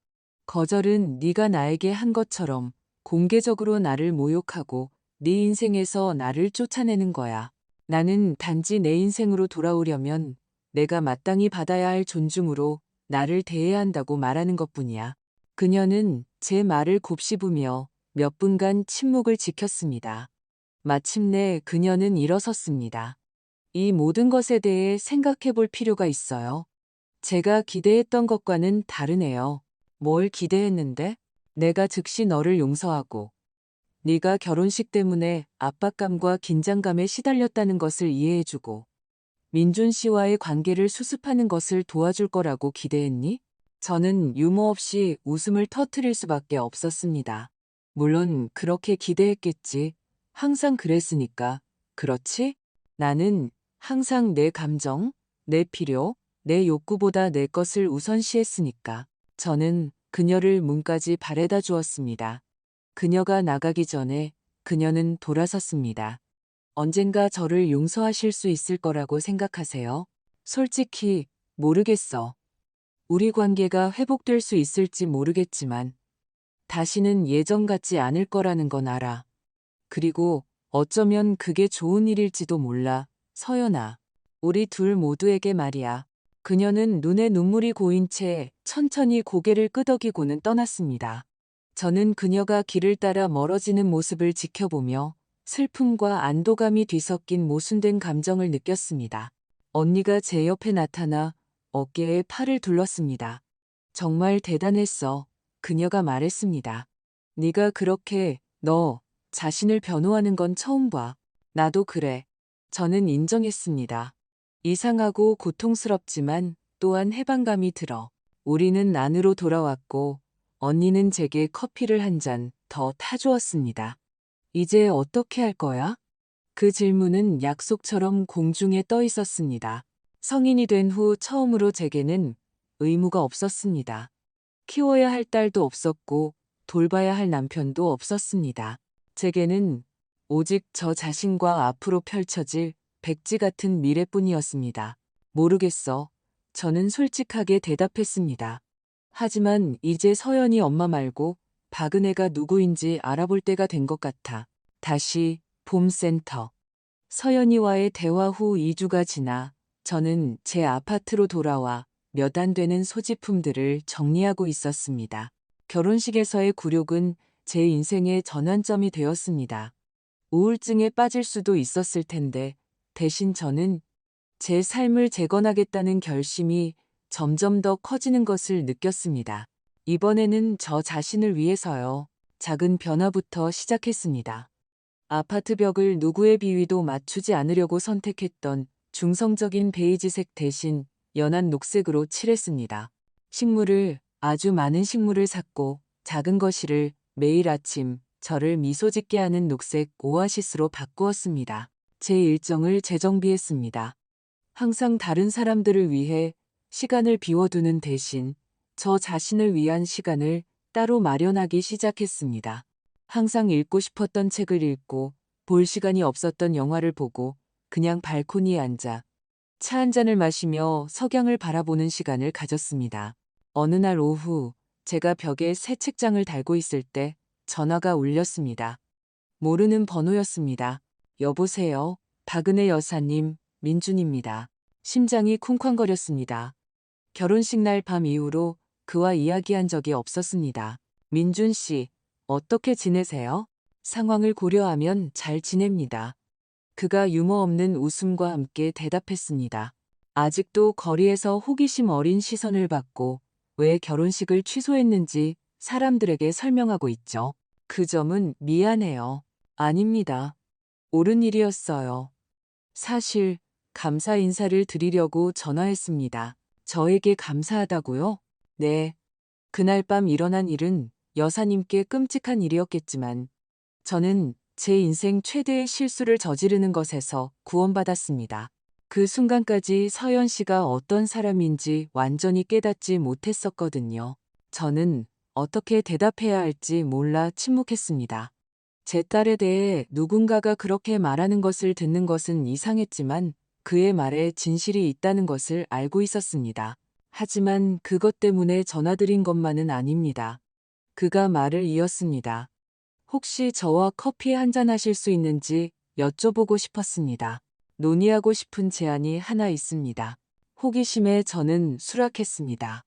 거절은 네가 나에게 한 것처럼 공개적으로 나를 모욕하고 네 인생에서 나를 쫓아내는 거야. 나는 단지 내 인생으로 돌아오려면 내가 마땅히 받아야 할 존중으로 나를 대해야 한다고 말하는 것뿐이야. 그녀는 제 말을 곱씹으며 몇 분간 침묵을 지켰습니다. 마침내 그녀는 일어섰습니다. 이 모든 것에 대해 생각해 볼 필요가 있어요. 제가 기대했던 것과는 다르네요. 뭘 기대했는데? 내가 즉시 너를 용서하고 네가 결혼식 때문에 압박감과 긴장감에 시달렸다는 것을 이해해주고 민준 씨와의 관계를 수습하는 것을 도와줄 거라고 기대했니? 저는 유머 없이 웃음을 터뜨릴 수밖에 없었습니다. 물론 그렇게 기대했겠지. 항상 그랬으니까. 그렇지? 나는 항상 내 감정, 내 필요, 내 욕구보다 내 것을 우선시했으니까. 저는 그녀를 문까지 바래다 주었습니다. 그녀가 나가기 전에 그녀는 돌아섰습니다. 언젠가 저를 용서하실 수 있을 거라고 생각하세요? 솔직히 모르겠어. 우리 관계가 회복될 수 있을지 모르겠지만 다시는 예전 같지 않을 거라는 건 알아. 그리고 어쩌면 그게 좋은 일일지도 몰라. 서연아. 우리 둘 모두에게 말이야. 그녀는 눈에 눈물이 고인 채 천천히 고개를 끄덕이고는 떠났습니다. 저는 그녀가 길을 따라 멀어지는 모습을 지켜보며 슬픔과 안도감이 뒤섞인 모순된 감정을 느꼈습니다. 언니가 제 옆에 나타나 어깨에 팔을 둘렀습니다. 정말 대단했어. 그녀가 말했습니다. 네가 그렇게 너 자신을 변호하는 건 처음 봐. 나도 그래. 저는 인정했습니다. 이상하고 고통스럽지만 또한 해방감이 들어. 우리는 안으로 돌아왔고 언니는 제게 커피를 한 잔 더 타주었습니다. 이제 어떻게 할 거야? 그 질문은 약속처럼 공중에 떠 있었습니다. 성인이 된 후 처음으로 제게는 의무가 없었습니다. 키워야 할 딸도 없었고 돌봐야 할 남편도 없었습니다. 제게는 오직 저 자신과 앞으로 펼쳐질 백지 같은 미래뿐이었습니다. 모르겠어. 저는 솔직하게 대답했습니다. 하지만 이제 서연이 엄마 말고 박은혜가 누구인지 알아볼 때가 된 것 같아. 다시 봄센터. 서연이와의 대화 후 2주가 지나 저는 제 아파트로 돌아와 몇 안 되는 소지품들을 정리하고 있었습니다. 결혼식에서의 굴욕은 제 인생의 전환점이 되었습니다. 우울증에 빠질 수도 있었을 텐데 대신 저는 제 삶을 재건하겠다는 결심이 점점 더 커지는 것을 느꼈습니다. 이번에는 저 자신을 위해서요. 작은 변화부터 시작했습니다. 아파트 벽을 누구의 비위도 맞추지 않으려고 선택했던 중성적인 베이지색 대신 연한 녹색으로 칠했습니다. 아주 많은 식물을 샀고 작은 거실을 매일 아침 저를 미소 짓게 하는 녹색 오아시스로 바꾸었습니다. 제 일정을 재정비했습니다. 항상 다른 사람들을 위해 시간을 비워두는 대신 저 자신을 위한 시간을 따로 마련하기 시작했습니다. 항상 읽고 싶었던 책을 읽고 볼 시간이 없었던 영화를 보고 그냥 발코니에 앉아 차 한 잔을 마시며 석양을 바라보는 시간을 가졌습니다. 어느 날 오후 제가 벽에 새 책장을 달고 있을 때 전화가 울렸습니다. 모르는 번호였습니다. 여보세요. 박은혜 여사님, 민준입니다. 심장이 쿵쾅거렸습니다. 결혼식 날 밤 이후로 그와 이야기한 적이 없었습니다. 민준 씨, 어떻게 지내세요? 상황을 고려하면 잘 지냅니다. 그가 유머 없는 웃음과 함께 대답했습니다. 아직도 거리에서 호기심 어린 시선을 받고 왜 결혼식을 취소했는지 사람들에게 설명하고 있죠. 그 점은 미안해요. 아닙니다. 옳은 일이었어요. 사실 감사 인사를 드리려고 전화했습니다. 저에게 감사하다고요? 네. 그날 밤 일어난 일은 여사님께 끔찍한 일이었겠지만 저는 제 인생 최대의 실수를 저지르는 것에서 구원받았습니다. 그 순간까지 서연 씨가 어떤 사람인지 완전히 깨닫지 못했었거든요. 저는 어떻게 대답해야 할지 몰라 침묵했습니다. 제 딸에 대해 누군가가 그렇게 말하는 것을 듣는 것은 이상했지만 그의 말에 진실이 있다는 것을 알고 있었습니다. 하지만 그것 때문에 전화드린 것만은 아닙니다. 그가 말을 이었습니다. 혹시 저와 커피 한잔 하실 수 있는지 여쭤보고 싶었습니다. 논의하고 싶은 제안이 하나 있습니다. 호기심에 저는 수락했습니다.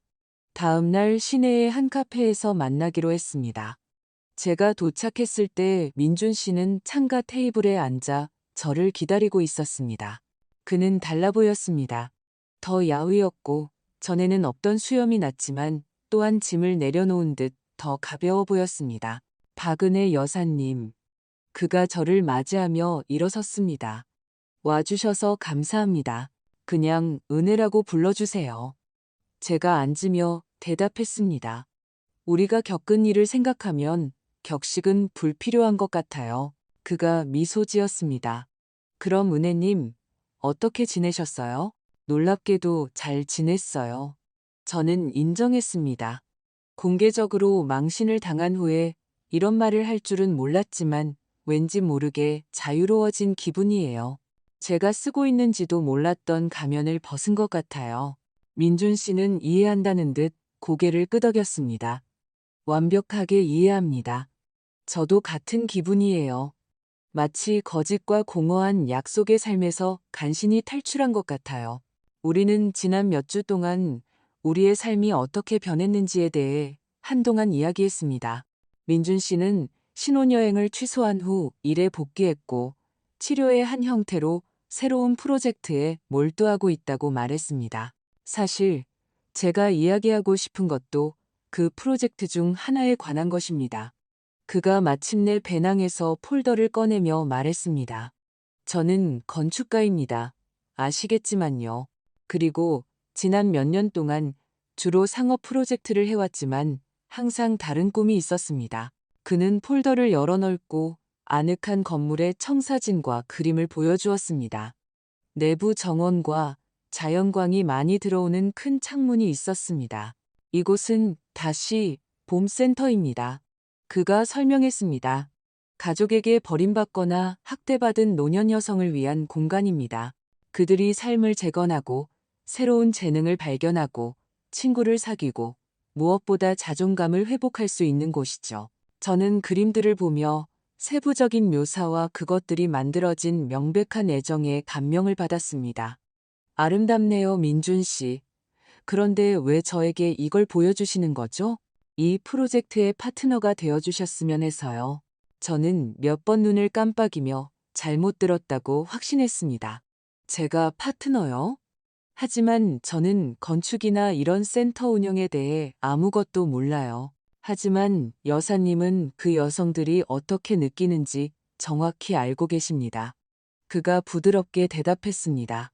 다음 날 시내의 한 카페에서 만나기로 했습니다. 제가 도착했을 때 민준 씨는 창가 테이블에 앉아 저를 기다리고 있었습니다. 그는 달라 보였습니다. 더 야위었고 전에는 없던 수염이 났지만 또한 짐을 내려놓은 듯 더 가벼워 보였습니다. 박은혜 여사님. 그가 저를 맞이하며 일어섰습니다. 와주셔서 감사합니다. 그냥 은혜라고 불러주세요. 제가 앉으며 대답했습니다. 우리가 겪은 일을 생각하면 격식은 불필요한 것 같아요. 그가 미소 지었습니다. 그럼 은혜님, 어떻게 지내셨어요? 놀랍게도 잘 지냈어요. 저는 인정했습니다. 공개적으로 망신을 당한 후에 이런 말을 할 줄은 몰랐지만 왠지 모르게 자유로워진 기분이에요. 제가 쓰고 있는지도 몰랐던 가면을 벗은 것 같아요. 민준 씨는 이해한다는 듯 고개를 끄덕였습니다. 완벽하게 이해합니다. 저도 같은 기분이에요. 마치 거짓과 공허한 약속의 삶에서 간신히 탈출한 것 같아요. 우리는 지난 몇 주 동안 우리의 삶이 어떻게 변했는지에 대해 한동안 이야기했습니다. 민준 씨는 신혼여행을 취소한 후 일에 복귀했고 치료의 한 형태로 새로운 프로젝트에 몰두하고 있다고 말했습니다. 사실 제가 이야기하고 싶은 것도 그 프로젝트 중 하나에 관한 것입니다. 그가 마침내 배낭에서 폴더를 꺼내며 말했습니다. 저는 건축가입니다. 아시겠지만요. 그리고 지난 몇 년 동안 주로 상업 프로젝트를 해왔지만 항상 다른 꿈이 있었습니다. 그는 폴더를 열어넓고 아늑한 건물의 청사진과 그림을 보여주었습니다. 내부 정원과 자연광이 많이 들어오는 큰 창문이 있었습니다. 이곳은 다시 봄센터입니다. 그가 설명했습니다. 가족에게 버림받거나 학대받은 노년 여성을 위한 공간입니다. 그들이 삶을 재건하고 새로운 재능을 발견하고 친구를 사귀고 무엇보다 자존감을 회복할 수 있는 곳이죠. 저는 그림들을 보며 세부적인 묘사와 그것들이 만들어진 명백한 애정에 감명을 받았습니다. 아름답네요, 민준 씨. 그런데 왜 저에게 이걸 보여주시는 거죠? 이 프로젝트의 파트너가 되어주셨으면 해서요. 저는 몇 번 눈을 깜빡이며 잘못 들었다고 확신했습니다. 제가 파트너요? 하지만 저는 건축이나 이런 센터 운영에 대해 아무것도 몰라요. 하지만 여사님은 그 여성들이 어떻게 느끼는지 정확히 알고 계십니다. 그가 부드럽게 대답했습니다.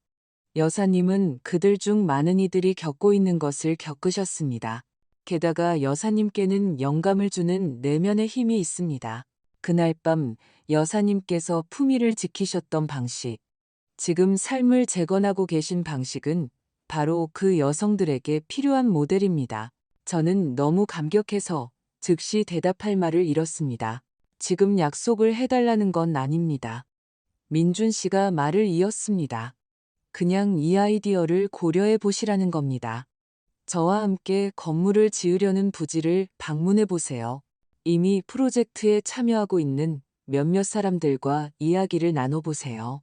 여사님은 그들 중 많은 이들이 겪고 있는 것을 겪으셨습니다. 게다가 여사님께는 영감을 주는 내면의 힘이 있습니다. 그날 밤 여사님께서 품위를 지키셨던 방식, 지금 삶을 재건하고 계신 방식은 바로 그 여성들에게 필요한 모델입니다. 저는 너무 감격해서 즉시 대답할 말을 잃었습니다. 지금 약속을 해달라는 건 아닙니다. 민준 씨가 말을 이었습니다. 그냥 이 아이디어를 고려해 보시라는 겁니다. 저와 함께 건물을 지으려는 부지를 방문해 보세요. 이미 프로젝트에 참여하고 있는 몇몇 사람들과 이야기를 나눠보세요.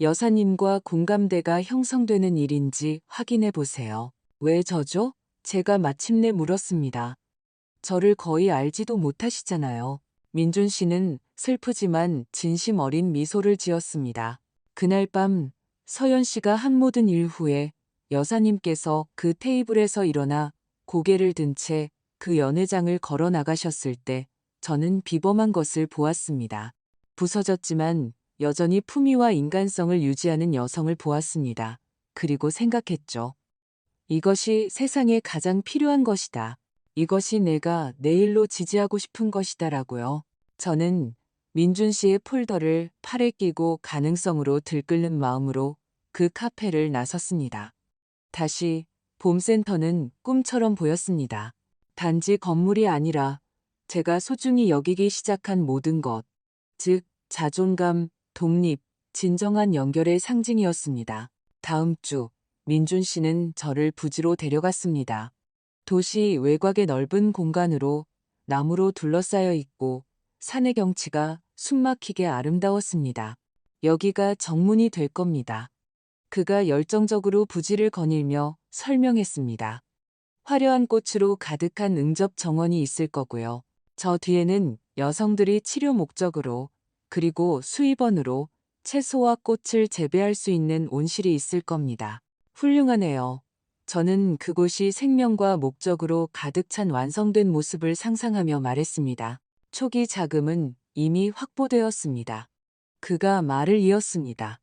여사님과 공감대가 형성되는 일인지 확인해 보세요. 왜 저죠? 제가 마침내 물었습니다. 저를 거의 알지도 못하시잖아요. 민준 씨는 슬프지만 진심 어린 미소를 지었습니다. 그날 밤 서연 씨가 한 모든 일 후에 여사님께서 그 테이블에서 일어나 고개를 든 채 그 연회장을 걸어 나가셨을 때 저는 비범한 것을 보았습니다. 부서졌지만 여전히 품위와 인간성을 유지하는 여성을 보았습니다. 그리고 생각했죠. 이것이 세상에 가장 필요한 것이다. 이것이 내가 내일로 지지하고 싶은 것이다라고요. 저는 민준 씨의 폴더를 팔에 끼고 가능성으로 들끓는 마음으로 그 카페를 나섰습니다. 다시 봄센터는 꿈처럼 보였습니다. 단지 건물이 아니라 제가 소중히 여기기 시작한 모든 것, 즉 자존감, 독립, 진정한 연결의 상징이었습니다. 다음 주 민준 씨는 저를 부지로 데려갔습니다. 도시 외곽의 넓은 공간으로 나무로 둘러싸여 있고 산의 경치가 숨막히게 아름다웠습니다. 여기가 정문이 될 겁니다. 그가 열정적으로 부지를 거닐며 설명했습니다. 화려한 꽃으로 가득한 응접 정원이 있을 거고요. 저 뒤에는 여성들이 치료 목적으로 그리고 수입원으로 채소와 꽃을 재배할 수 있는 온실이 있을 겁니다. 훌륭하네요. 저는 그곳이 생명과 목적으로 가득 찬 완성된 모습을 상상하며 말했습니다. 초기 자금은 이미 확보되었습니다. 그가 말을 이었습니다.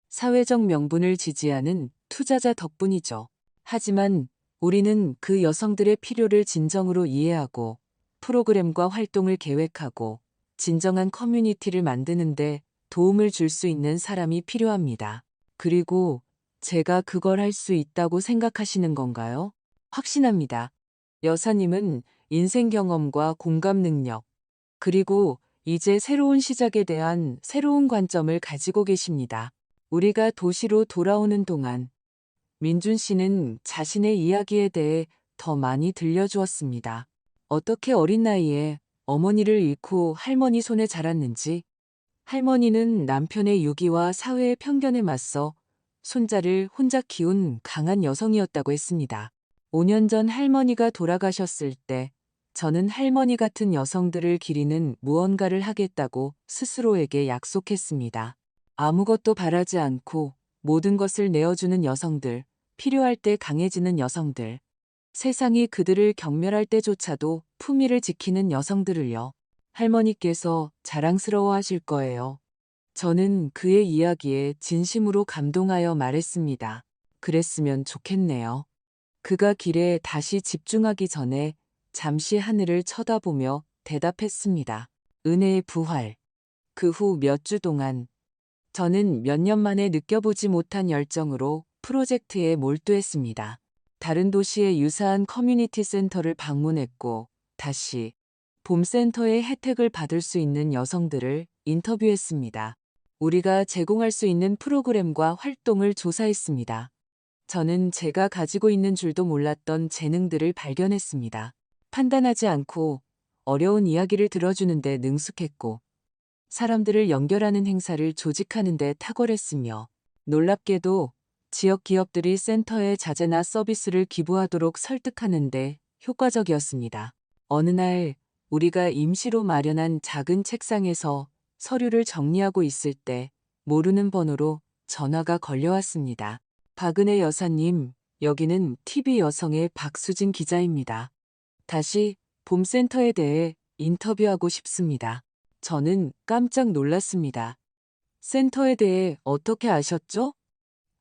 사회적 명분을 지지하는 투자자 덕분이죠. 하지만 우리는 그 여성들의 필요를 진정으로 이해하고 프로그램과 활동을 계획하고 진정한 커뮤니티를 만드는데 도움을 줄 수 있는 사람이 필요합니다. 그리고 제가 그걸 할 수 있다고 생각하시는 건가요? 확신합니다. 여사님은 인생 경험과 공감 능력, 그리고 이제 새로운 시작에 대한 새로운 관점을 가지고 계십니다. 우리가 도시로 돌아오는 동안 민준 씨는 자신의 이야기에 대해 더 많이 들려주었습니다. 어떻게 어린 나이에 어머니를 잃고 할머니 손에 자랐는지, 할머니는 남편의 유기와 사회의 편견에 맞서 손자를 혼자 키운 강한 여성이었다고 했습니다. 5년 전 할머니가 돌아가셨을 때 저는 할머니 같은 여성들을 기리는 무언가를 하겠다고 스스로에게 약속했습니다. 아무것도 바라지 않고 모든 것을 내어주는 여성들, 필요할 때 강해지는 여성들, 세상이 그들을 경멸할 때조차도 품위를 지키는 여성들을요. 할머니께서 자랑스러워 하실 거예요. 저는 그의 이야기에 진심으로 감동하여 말했습니다. 그랬으면 좋겠네요. 그가 길에 다시 집중하기 전에 잠시 하늘을 쳐다보며 대답했습니다. 은혜의 부활. 그 후 몇 주 동안 저는 몇 년 만에 느껴보지 못한 열정으로 프로젝트에 몰두했습니다. 다른 도시의 유사한 커뮤니티 센터를 방문했고 다시 봄센터의 혜택을 받을 수 있는 여성들을 인터뷰했습니다. 우리가 제공할 수 있는 프로그램과 활동을 조사했습니다. 저는 제가 가지고 있는 줄도 몰랐던 재능들을 발견했습니다. 판단하지 않고 어려운 이야기를 들어주는데 능숙했고 사람들을 연결하는 행사를 조직하는 데 탁월했으며 놀랍게도 지역 기업들이 센터에 자재나 서비스를 기부하도록 설득하는 데 효과적이었습니다. 어느 날 우리가 임시로 마련한 작은 책상에서 서류를 정리하고 있을 때 모르는 번호로 전화가 걸려왔습니다. 박은혜 여사님, 여기는 TV 여성의 박수진 기자입니다. 다시 봄센터에 대해 인터뷰하고 싶습니다. 저는 깜짝 놀랐습니다. 센터에 대해 어떻게 아셨죠?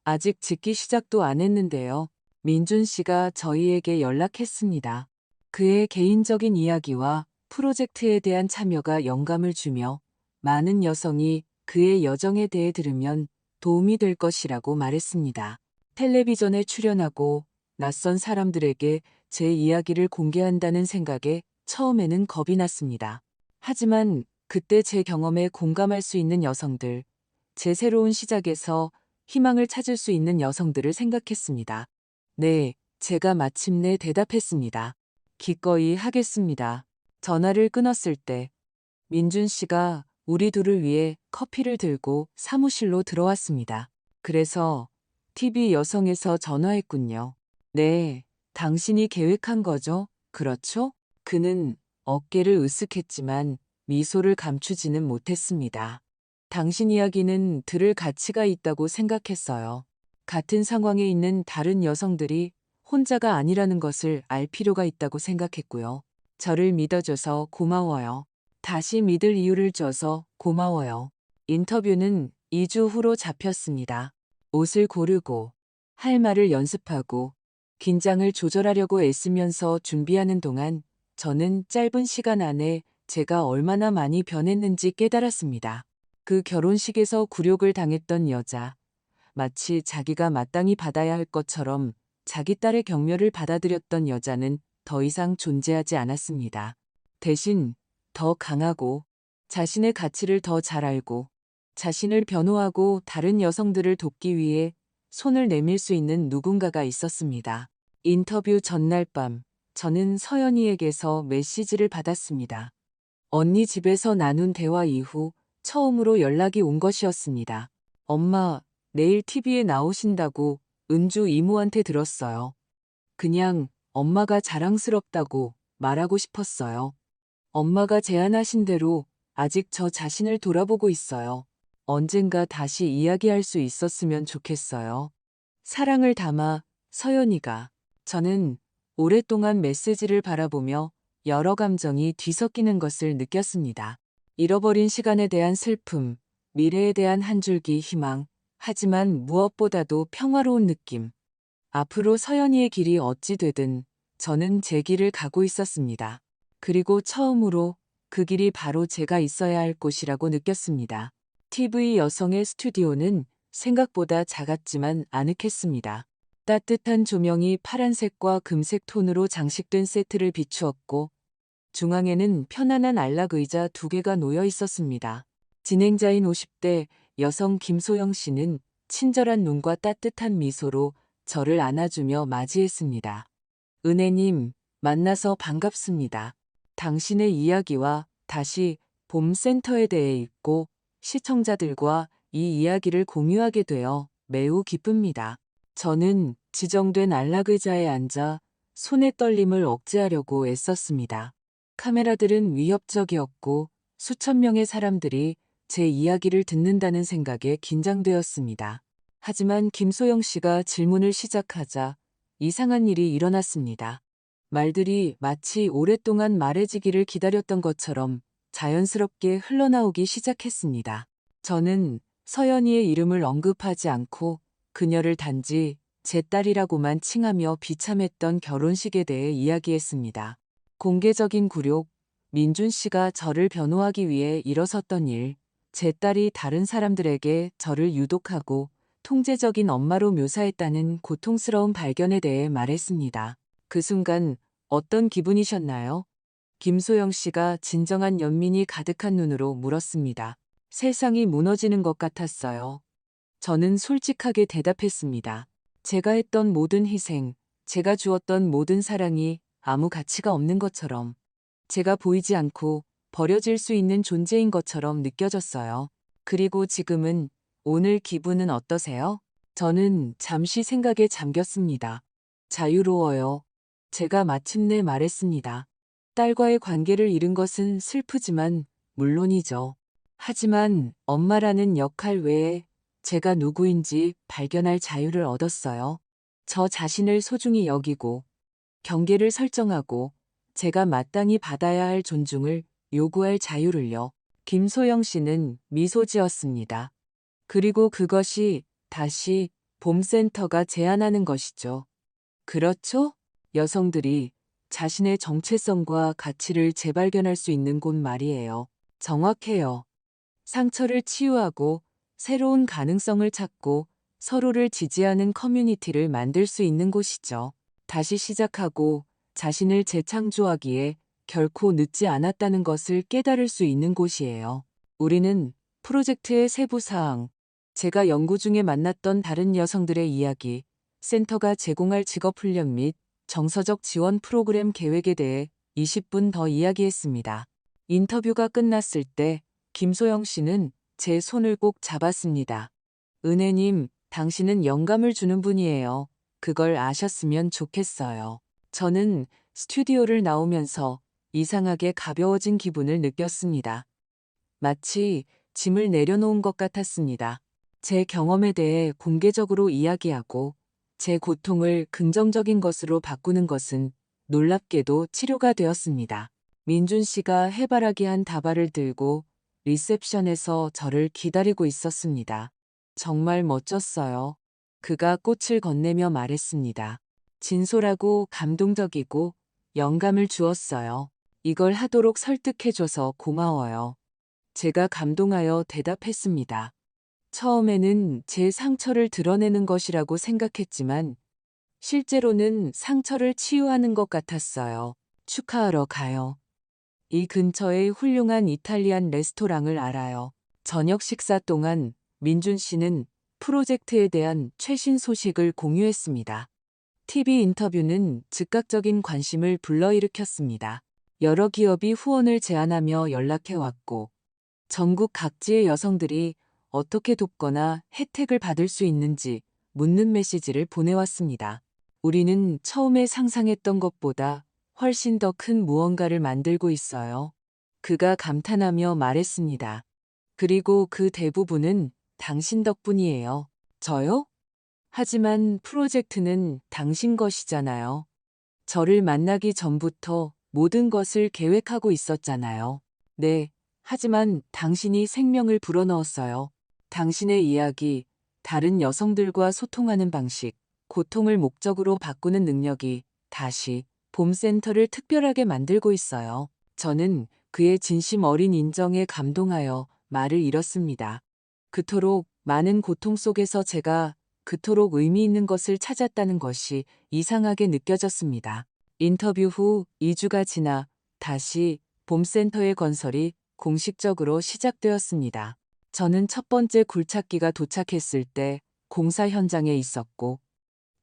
아직 짓기 시작도 안 했는데요. 민준 씨가 저희에게 연락했습니다. 그의 개인적인 이야기와 프로젝트에 대한 참여가 영감을 주며 많은 여성이 그의 여정에 대해 들으면 도움이 될 것이라고 말했습니다. 텔레비전에 출연하고 낯선 사람들에게 제 이야기를 공개한다는 생각에 처음에는 겁이 났습니다. 하지만 그때 제 경험에 공감할 수 있는 여성들, 제 새로운 시작에서 희망을 찾을 수 있는 여성들을 생각했습니다. 네, 제가 마침내 대답했습니다. 기꺼이 하겠습니다. 전화를 끊었을 때 민준 씨가 우리 둘을 위해 커피를 들고 사무실로 들어왔습니다. 그래서 TV 여성에서 전화했군요. 네, 당신이 계획한 거죠? 그렇죠? 그는 어깨를 으쓱했지만 미소를 감추지는 못했습니다. 당신 이야기는 들을 가치가 있다고 생각했어요. 같은 상황에 있는 다른 여성들이 혼자가 아니라는 것을 알 필요가 있다고 생각했고요. 저를 믿어줘서 고마워요. 다시 믿을 이유를 줘서 고마워요. 인터뷰는 2주 후로 잡혔습니다. 옷을 고르고 할 말을 연습하고 긴장을 조절하려고 애쓰면서 준비하는 동안 저는 짧은 시간 안에 제가 얼마나 많이 변했는지 깨달았습니다. 그 결혼식에서 굴욕을 당했던 여자, 마치 자기가 마땅히 받아야 할 것처럼 자기 딸의 격려를 받아들였던 여자는 더 이상 존재하지 않았습니다. 대신 더 강하고 자신의 가치를 더 잘 알고 자신을 변호하고 다른 여성들을 돕기 위해 손을 내밀 수 있는 누군가가 있었습니다. 인터뷰 전날 밤, 저는 서연이에게서 메시지를 받았습니다. 언니 집에서 나눈 대화 이후 처음으로 연락이 온 것이었습니다. 엄마, 내일 TV에 나오신다고 은주 이모한테 들었어요. 그냥 엄마가 자랑스럽다고 말하고 싶었어요. 엄마가 제안하신 대로 아직 저 자신을 돌아보고 있어요. 언젠가 다시 이야기할 수 있었으면 좋겠어요. 사랑을 담아 서연이가. 저는 오랫동안 메시지를 바라보며 여러 감정이 뒤섞이는 것을 느꼈습니다. 잃어버린 시간에 대한 슬픔, 미래에 대한 한 줄기 희망, 하지만 무엇보다도 평화로운 느낌. 앞으로 서연이의 길이 어찌 되든 저는 제 길을 가고 있었습니다. 그리고 처음으로 그 길이 바로 제가 있어야 할 곳이라고 느꼈습니다. TV 여성의 스튜디오는 생각보다 작았지만 아늑했습니다. 따뜻한 조명이 파란색과 금색 톤으로 장식된 세트를 비추었고, 중앙에는 편안한 안락 의자 2개가 놓여 있었습니다. 진행자인 50대 여성 김소영 씨는 친절한 눈과 따뜻한 미소로 저를 안아주며 맞이했습니다. 은혜님, 만나서 반갑습니다. 당신의 이야기와 다시 봄센터에 대해 읽고 시청자들과 이 이야기를 공유하게 되어 매우 기쁩니다. 저는 지정된 안락의자에 앉아 손의 떨림을 억제하려고 애썼습니다. 카메라들은 위협적이었고 수천 명의 사람들이 제 이야기를 듣는다는 생각에 긴장되었습니다. 하지만 김소영 씨가 질문을 시작하자 이상한 일이 일어났습니다. 말들이 마치 오랫동안 말해지기를 기다렸던 것처럼 자연스럽게 흘러나오기 시작했습니다. 저는 서연이의 이름을 언급하지 않고 그녀를 단지 제 딸이라고만 칭하며 비참했던 결혼식에 대해 이야기했습니다. 공개적인 굴욕, 민준 씨가 저를 변호하기 위해 일어섰던 일, 제 딸이 다른 사람들에게 저를 유독하고 통제적인 엄마로 묘사했다는 고통스러운 발견에 대해 말했습니다. 그 순간 어떤 기분이셨나요? 김소영 씨가 진정한 연민이 가득한 눈으로 물었습니다. 세상이 무너지는 것 같았어요. 저는 솔직하게 대답했습니다. 제가 했던 모든 희생, 제가 주었던 모든 사랑이 아무 가치가 없는 것처럼, 제가 보이지 않고 버려질 수 있는 존재인 것처럼 느껴졌어요. 그리고 지금은, 오늘 기분은 어떠세요? 저는 잠시 생각에 잠겼습니다. 자유로워요. 제가 마침내 말했습니다. 딸과의 관계를 잃은 것은 슬프지만 물론이죠. 하지만 엄마라는 역할 외에 제가 누구인지 발견할 자유를 얻었어요. 저 자신을 소중히 여기고 경계를 설정하고 제가 마땅히 받아야 할 존중을 요구할 자유를요. 김소영 씨는 미소 지었습니다. 그리고 그것이 다시 봄센터가 제안하는 것이죠. 그렇죠? 여성들이 자신의 정체성과 가치를 재발견할 수 있는 곳 말이에요. 정확해요. 상처를 치유하고 새로운 가능성을 찾고 서로를 지지하는 커뮤니티를 만들 수 있는 곳이죠. 다시 시작하고 자신을 재창조하기에 결코 늦지 않았다는 것을 깨달을 수 있는 곳이에요. 우리는 프로젝트의 세부 사항, 제가 연구 중에 만났던 다른 여성들의 이야기, 센터가 제공할 직업훈련 및 정서적 지원 프로그램 계획에 대해 20분 더 이야기했습니다. 인터뷰가 끝났을 때 김소영 씨는 제 손을 꼭 잡았습니다. 은혜님, 당신은 영감을 주는 분이에요. 그걸 아셨으면 좋겠어요. 저는 스튜디오를 나오면서 이상하게 가벼워진 기분을 느꼈습니다. 마치 짐을 내려놓은 것 같았습니다. 제 경험에 대해 공개적으로 이야기하고 제 고통을 긍정적인 것으로 바꾸는 것은 놀랍게도 치료가 되었습니다. 민준 씨가 해바라기한 다발을 들고 리셉션에서 저를 기다리고 있었습니다. 정말 멋졌어요. 그가 꽃을 건네며 말했습니다. 진솔하고 감동적이고 영감을 주었어요. 이걸 하도록 설득해줘서 고마워요. 제가 감동하여 대답했습니다. 처음에는 제 상처를 드러내는 것이라고 생각했지만 실제로는 상처를 치유하는 것 같았어요. 축하하러 가요. 이 근처의 훌륭한 이탈리안 레스토랑을 알아요. 저녁 식사 동안 민준 씨는 프로젝트에 대한 최신 소식을 공유했습니다. TV 인터뷰는 즉각적인 관심을 불러일으켰습니다. 여러 기업이 후원을 제안하며 연락해왔고 전국 각지의 여성들이 어떻게 돕거나 혜택을 받을 수 있는지 묻는 메시지를 보내왔습니다. 우리는 처음에 상상했던 것보다 훨씬 더 큰 무언가를 만들고 있어요. 그가 감탄하며 말했습니다. 그리고 그 대부분은 당신 덕분이에요. 저요? 하지만 프로젝트는 당신 것이잖아요. 저를 만나기 전부터 모든 것을 계획하고 있었잖아요. 네, 하지만 당신이 생명을 불어넣었어요. 당신의 이야기, 다른 여성들과 소통하는 방식, 고통을 목적으로 바꾸는 능력이 다시 봄센터를 특별하게 만들고 있어요. 저는 그의 진심 어린 인정에 감동하여 말을 잃었습니다. 그토록 많은 고통 속에서 제가 그토록 의미 있는 것을 찾았다는 것이 이상하게 느껴졌습니다. 인터뷰 후 2주가 지나 다시 봄센터의 건설이 공식적으로 시작되었습니다. 저는 첫 번째 굴착기가 도착했을 때 공사 현장에 있었고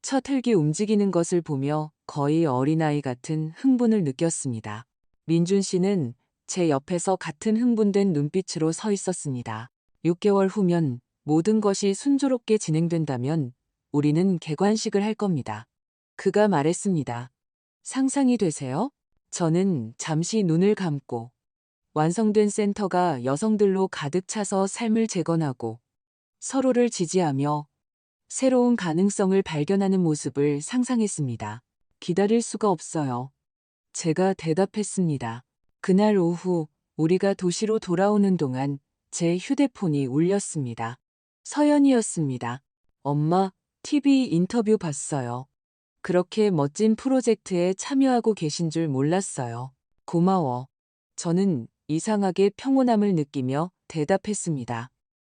첫 흙이 움직이는 것을 보며 거의 어린아이 같은 흥분을 느꼈습니다. 민준 씨는 제 옆에서 같은 흥분된 눈빛으로 서 있었습니다. 6개월 후면 모든 것이 순조롭게 진행된다면 우리는 개관식을 할 겁니다. 그가 말했습니다. 상상이 되세요? 저는 잠시 눈을 감고 완성된 센터가 여성들로 가득 차서 삶을 재건하고 서로를 지지하며 새로운 가능성을 발견하는 모습을 상상했습니다. 기다릴 수가 없어요. 제가 대답했습니다. 그날 오후 우리가 도시로 돌아오는 동안 제 휴대폰이 울렸습니다. 서연이었습니다. 엄마, TV 인터뷰 봤어요. 그렇게 멋진 프로젝트에 참여하고 계신 줄 몰랐어요. 고마워. 저는 이상하게 평온함을 느끼며 대답했습니다.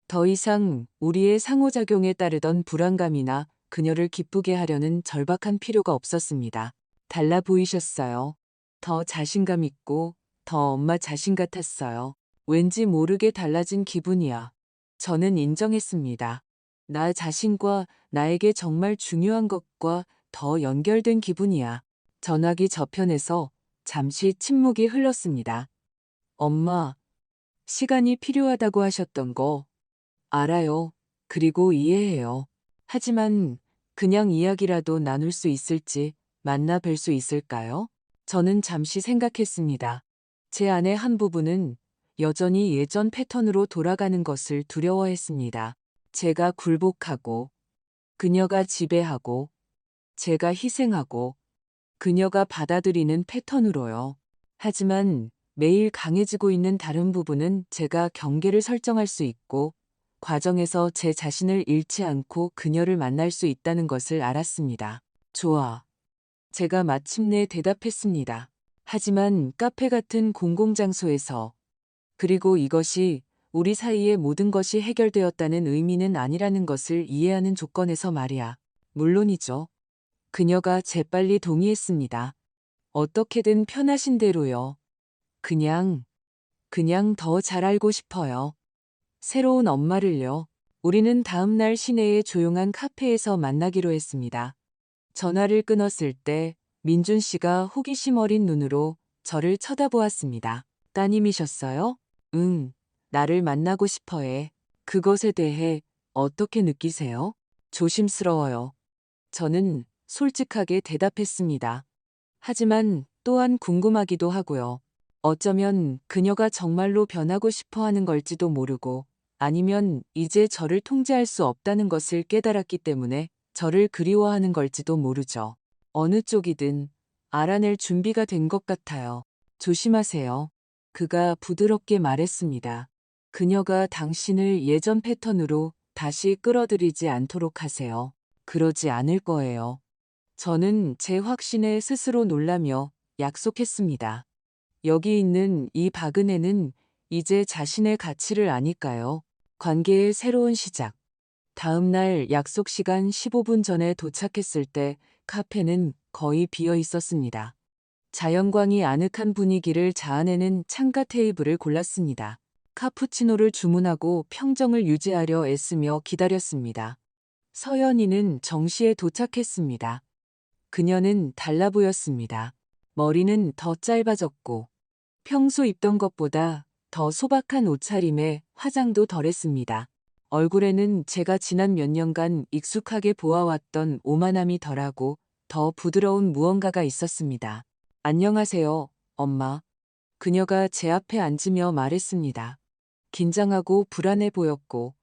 더 이상 우리의 상호작용에 따르던 불안감이나 그녀를 기쁘게 하려는 절박한 필요가 없었습니다. 달라 보이셨어요. 더 자신감 있고 더 엄마 자신 같았어요. 왠지 모르게 달라진 기분이야. 저는 인정했습니다. 나 자신과 나에게 정말 중요한 것과 더 연결된 기분이야. 전화기 저편에서 잠시 침묵이 흘렀습니다. 엄마, 시간이 필요하다고 하셨던 거 알아요. 그리고 이해해요. 하지만 그냥 이야기라도 나눌 수 있을지 만나 뵐 수 있을까요? 저는 잠시 생각했습니다. 제 안의 한 부분은 여전히 예전 패턴으로 돌아가는 것을 두려워했습니다. 제가 굴복하고, 그녀가 지배하고, 제가 희생하고, 그녀가 받아들이는 패턴으로요. 하지만 매일 강해지고 있는 다른 부분은 제가 경계를 설정할 수 있고, 과정에서 제 자신을 잃지 않고 그녀를 만날 수 있다는 것을 알았습니다. 좋아. 제가 마침내 대답했습니다. 하지만 카페 같은 공공장소에서 그리고 이것이 우리 사이의 모든 것이 해결되었다는 의미는 아니라는 것을 이해하는 조건에서 말이야. 물론이죠. 그녀가 재빨리 동의했습니다. 어떻게든 편하신 대로요. 그냥 더 잘 알고 싶어요. 새로운 엄마를요. 우리는 다음 날 시내의 조용한 카페에서 만나기로 했습니다. 전화를 끊었을 때 민준 씨가 호기심 어린 눈으로 저를 쳐다보았습니다. 따님이셨어요? 응, 나를 만나고 싶어 해. 그것에 대해 어떻게 느끼세요? 조심스러워요. 저는 솔직하게 대답했습니다. 하지만 또한 궁금하기도 하고요. 어쩌면 그녀가 정말로 변하고 싶어 하는 걸지도 모르고 아니면 이제 저를 통제할 수 없다는 것을 깨달았기 때문에 저를 그리워하는 걸지도 모르죠. 어느 쪽이든 알아낼 준비가 된 것 같아요. 조심하세요. 그가 부드럽게 말했습니다. 그녀가 당신을 예전 패턴으로 다시 끌어들이지 않도록 하세요. 그러지 않을 거예요. 저는 제 확신에 스스로 놀라며 약속했습니다. 여기 있는 이 바그네는 이제 자신의 가치를 아니까요. 관계의 새로운 시작. 다음 날 약속 시간 15분 전에 도착했을 때 카페는 거의 비어 있었습니다. 자연광이 아늑한 분위기를 자아내는 창가 테이블을 골랐습니다. 카푸치노를 주문하고 평정을 유지하려 애쓰며 기다렸습니다. 서연이는 정시에 도착했습니다. 그녀는 달라 보였습니다. 머리는 더 짧아졌고 평소 입던 것보다 더 소박한 옷차림에 화장도 덜했습니다. 얼굴에는 제가 지난 몇 년간 익숙하게 보아왔던 오만함이 덜하고 더 부드러운 무언가가 있었습니다. 안녕하세요, 엄마. 그녀가 제 앞에 앉으며 말했습니다. 긴장하고 불안해 보였고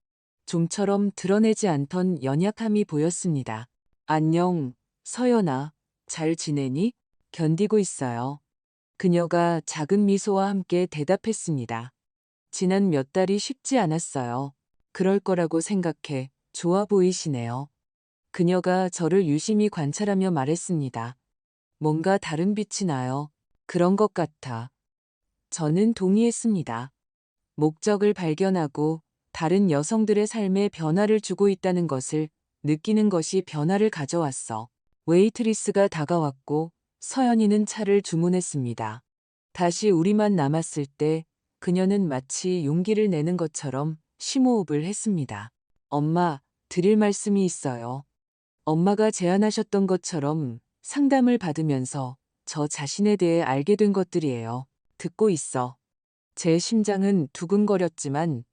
좀처럼 드러내지 않던 연약함이 보였습니다. 안녕, 서연아. 잘 지내니? 견디고 있어요. 그녀가 작은 미소와 함께 대답했습니다. 지난 몇 달이 쉽지 않았어요. 그럴 거라고 생각해. 좋아 보이시네요. 그녀가 저를 유심히 관찰하며 말했습니다. 뭔가 다른 빛이 나요. 그런 것 같아. 저는 동의했습니다. 목적을 발견하고 다른 여성들의 삶에 변화를 주고 있다는 것을 느끼는 것이 변화를 가져왔어. 웨이트리스가 다가왔고 서연이는 차를 주문했습니다. 다시 우리만 남았을 때 그녀는 마치 용기를 내는 것처럼 심호흡을 했습니다. 엄마, 드릴 말씀이 있어요. 엄마가 제안하셨던 것처럼 상담을 받으면서 저 자신에 대해 알게 된 것들이에요. 듣고 있어. 제 심장은 두근거렸지만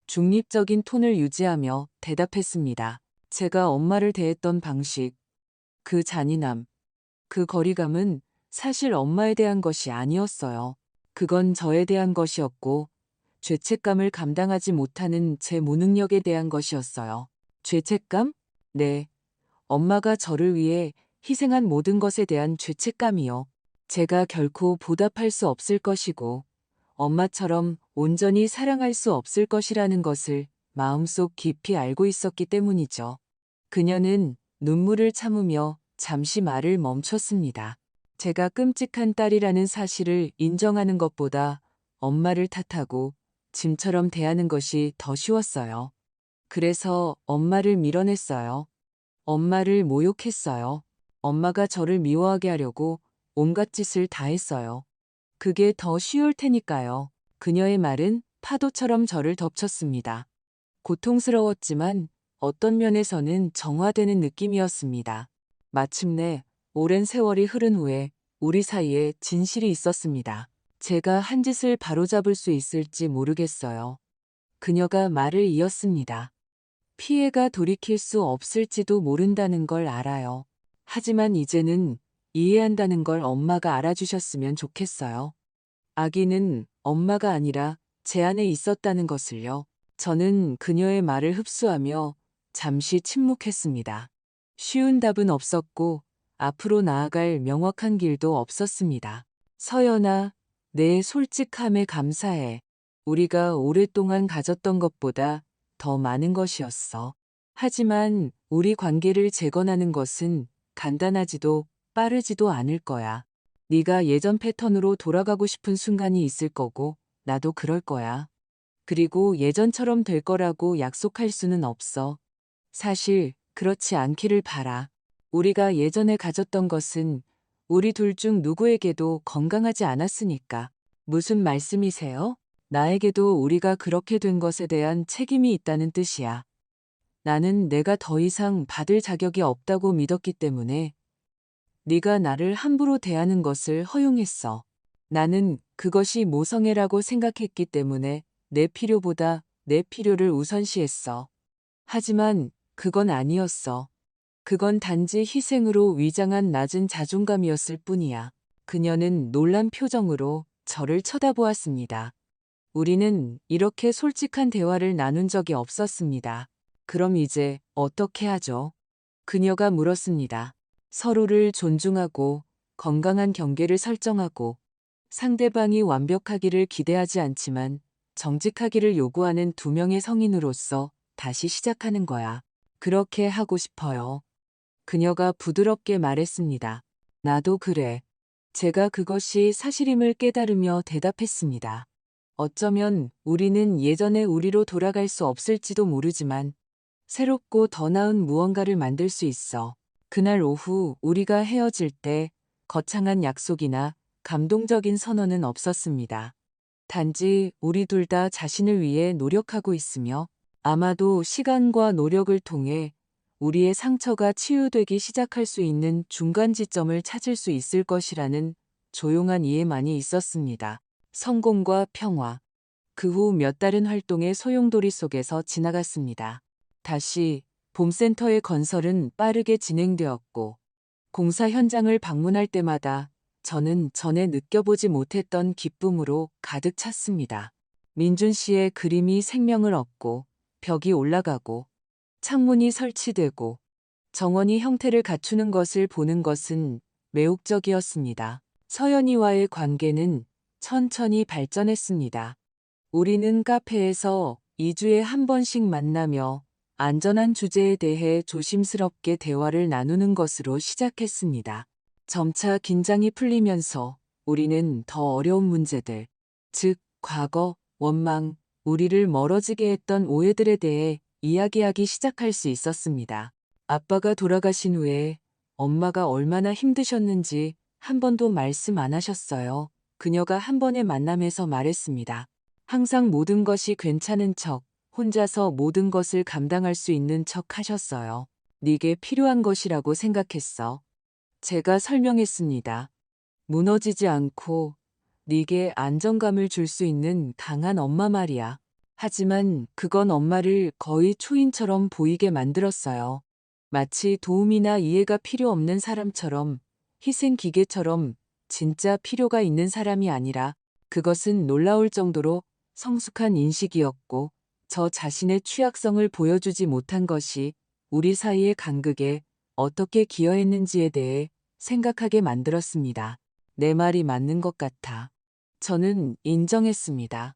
중립적인 톤을 유지하며 대답했습니다. 제가 엄마를 대했던 방식, 그 잔인함, 그 거리감은 사실 엄마에 대한 것이 아니었어요. 그건 저에 대한 것이었고 죄책감을 감당하지 못하는 제 무능력에 대한 것이었어요. 죄책감? 네. 엄마가 저를 위해 희생한 모든 것에 대한 죄책감이요. 제가 결코 보답할 수 없을 것이고 엄마처럼 온전히 사랑할 수 없을 것이라는 것을 마음속 깊이 알고 있었기 때문이죠. 그녀는 눈물을 참으며 잠시 말을 멈췄습니다. 제가 끔찍한 딸이라는 사실을 인정하는 것보다 엄마를 탓하고 짐처럼 대하는 것이 더 쉬웠어요. 그래서 엄마를 밀어냈어요. 엄마를 모욕했어요. 엄마가 저를 미워하게 하려고 온갖 짓을 다 했어요. 그게 더 쉬울 테니까요. 그녀의 말은 파도처럼 저를 덮쳤습니다. 고통스러웠지만 어떤 면에서는 정화되는 느낌이었습니다. 마침내 오랜 세월이 흐른 후에 우리 사이에 진실이 있었습니다. 제가 한 짓을 바로잡을 수 있을지 모르겠어요. 그녀가 말을 이었습니다. 피해가 돌이킬 수 없을지도 모른다는 걸 알아요. 하지만 이제는 이해한다는 걸 엄마가 알아주셨으면 좋겠어요. 아기는 엄마가 아니라 제 안에 있었다는 것을요. 저는 그녀의 말을 흡수하며 잠시 침묵했습니다. 쉬운 답은 없었고 앞으로 나아갈 명확한 길도 없었습니다. 서연아, 내 솔직함에 감사해. 우리가 오랫동안 가졌던 것보다 더 많은 것이었어. 하지만 우리 관계를 재건하는 것은 간단하지도 빠르지도 않을 거야. 네가 예전 패턴으로 돌아가고 싶은 순간이 있을 거고 나도 그럴 거야. 그리고 예전처럼 될 거라고 약속할 수는 없어. 사실 그렇지 않기를 바라. 우리가 예전에 가졌던 것은 우리 둘 중 누구에게도 건강하지 않았으니까. 무슨 말씀이세요? 나에게도 우리가 그렇게 된 것에 대한 책임이 있다는 뜻이야. 나는 내가 더 이상 받을 자격이 없다고 믿었기 때문에 네가 나를 함부로 대하는 것을 허용했어. 나는 그것이 모성애라고 생각했기 때문에 내 필요보다 내 필요를 우선시했어. 하지만 그건 아니었어. 그건 단지 희생으로 위장한 낮은 자존감이었을 뿐이야. 그녀는 놀란 표정으로 저를 쳐다보았습니다. 우리는 이렇게 솔직한 대화를 나눈 적이 없었습니다. 그럼 이제 어떻게 하죠? 그녀가 물었습니다. 서로를 존중하고 건강한 경계를 설정하고 상대방이 완벽하기를 기대하지 않지만 정직하기를 요구하는 두 명의 성인으로서 다시 시작하는 거야. 그렇게 하고 싶어요. 그녀가 부드럽게 말했습니다. 나도 그래. 제가 그것이 사실임을 깨달으며 대답했습니다. 어쩌면 우리는 예전의 우리로 돌아갈 수 없을지도 모르지만 새롭고 더 나은 무언가를 만들 수 있어. 그날 오후 우리가 헤어질 때 거창한 약속이나 감동적인 선언은 없었습니다. 단지 우리 둘 다 자신을 위해 노력하고 있으며 아마도 시간과 노력을 통해 우리의 상처가 치유되기 시작할 수 있는 중간 지점을 찾을 수 있을 것이라는 조용한 이해만이 있었습니다. 성공과 평화. 그 후 몇 달은 활동의 소용돌이 속에서 지나갔습니다. 다시 봄센터의 건설은 빠르게 진행되었고 공사 현장을 방문할 때마다 저는 전에 느껴보지 못했던 기쁨으로 가득 찼습니다. 민준 씨의 그림이 생명을 얻고 벽이 올라가고 창문이 설치되고 정원이 형태를 갖추는 것을 보는 것은 매혹적이었습니다. 서연이와의 관계는 천천히 발전했습니다. 우리는 카페에서 2주에 한 번씩 만나며 안전한 주제에 대해 조심스럽게 대화를 나누는 것으로 시작했습니다. 점차 긴장이 풀리면서 우리는 더 어려운 문제들, 즉, 과거, 원망, 우리를 멀어지게 했던 오해들에 대해 이야기하기 시작할 수 있었습니다. 아빠가 돌아가신 후에 엄마가 얼마나 힘드셨는지 한 번도 말씀 안 하셨어요. 그녀가 한 번의 만남에서 말했습니다. 항상 모든 것이 괜찮은 척, 혼자서 모든 것을 감당할 수 있는 척 하셨어요. 네게 필요한 것이라고 생각했어. 제가 설명했습니다. 무너지지 않고 네게 안정감을 줄 수 있는 강한 엄마 말이야. 하지만 그건 엄마를 거의 초인처럼 보이게 만들었어요. 마치 도움이나 이해가 필요 없는 사람처럼, 희생 기계처럼 진짜 필요가 있는 사람이 아니라 그것은 놀라울 정도로 성숙한 인식이었고 저 자신의 취약성을 보여주지 못한 것이 우리 사이의 간극에 어떻게 기여했는지에 대해 생각하게 만들었습니다. 내 말이 맞는 것 같아. 저는 인정했습니다.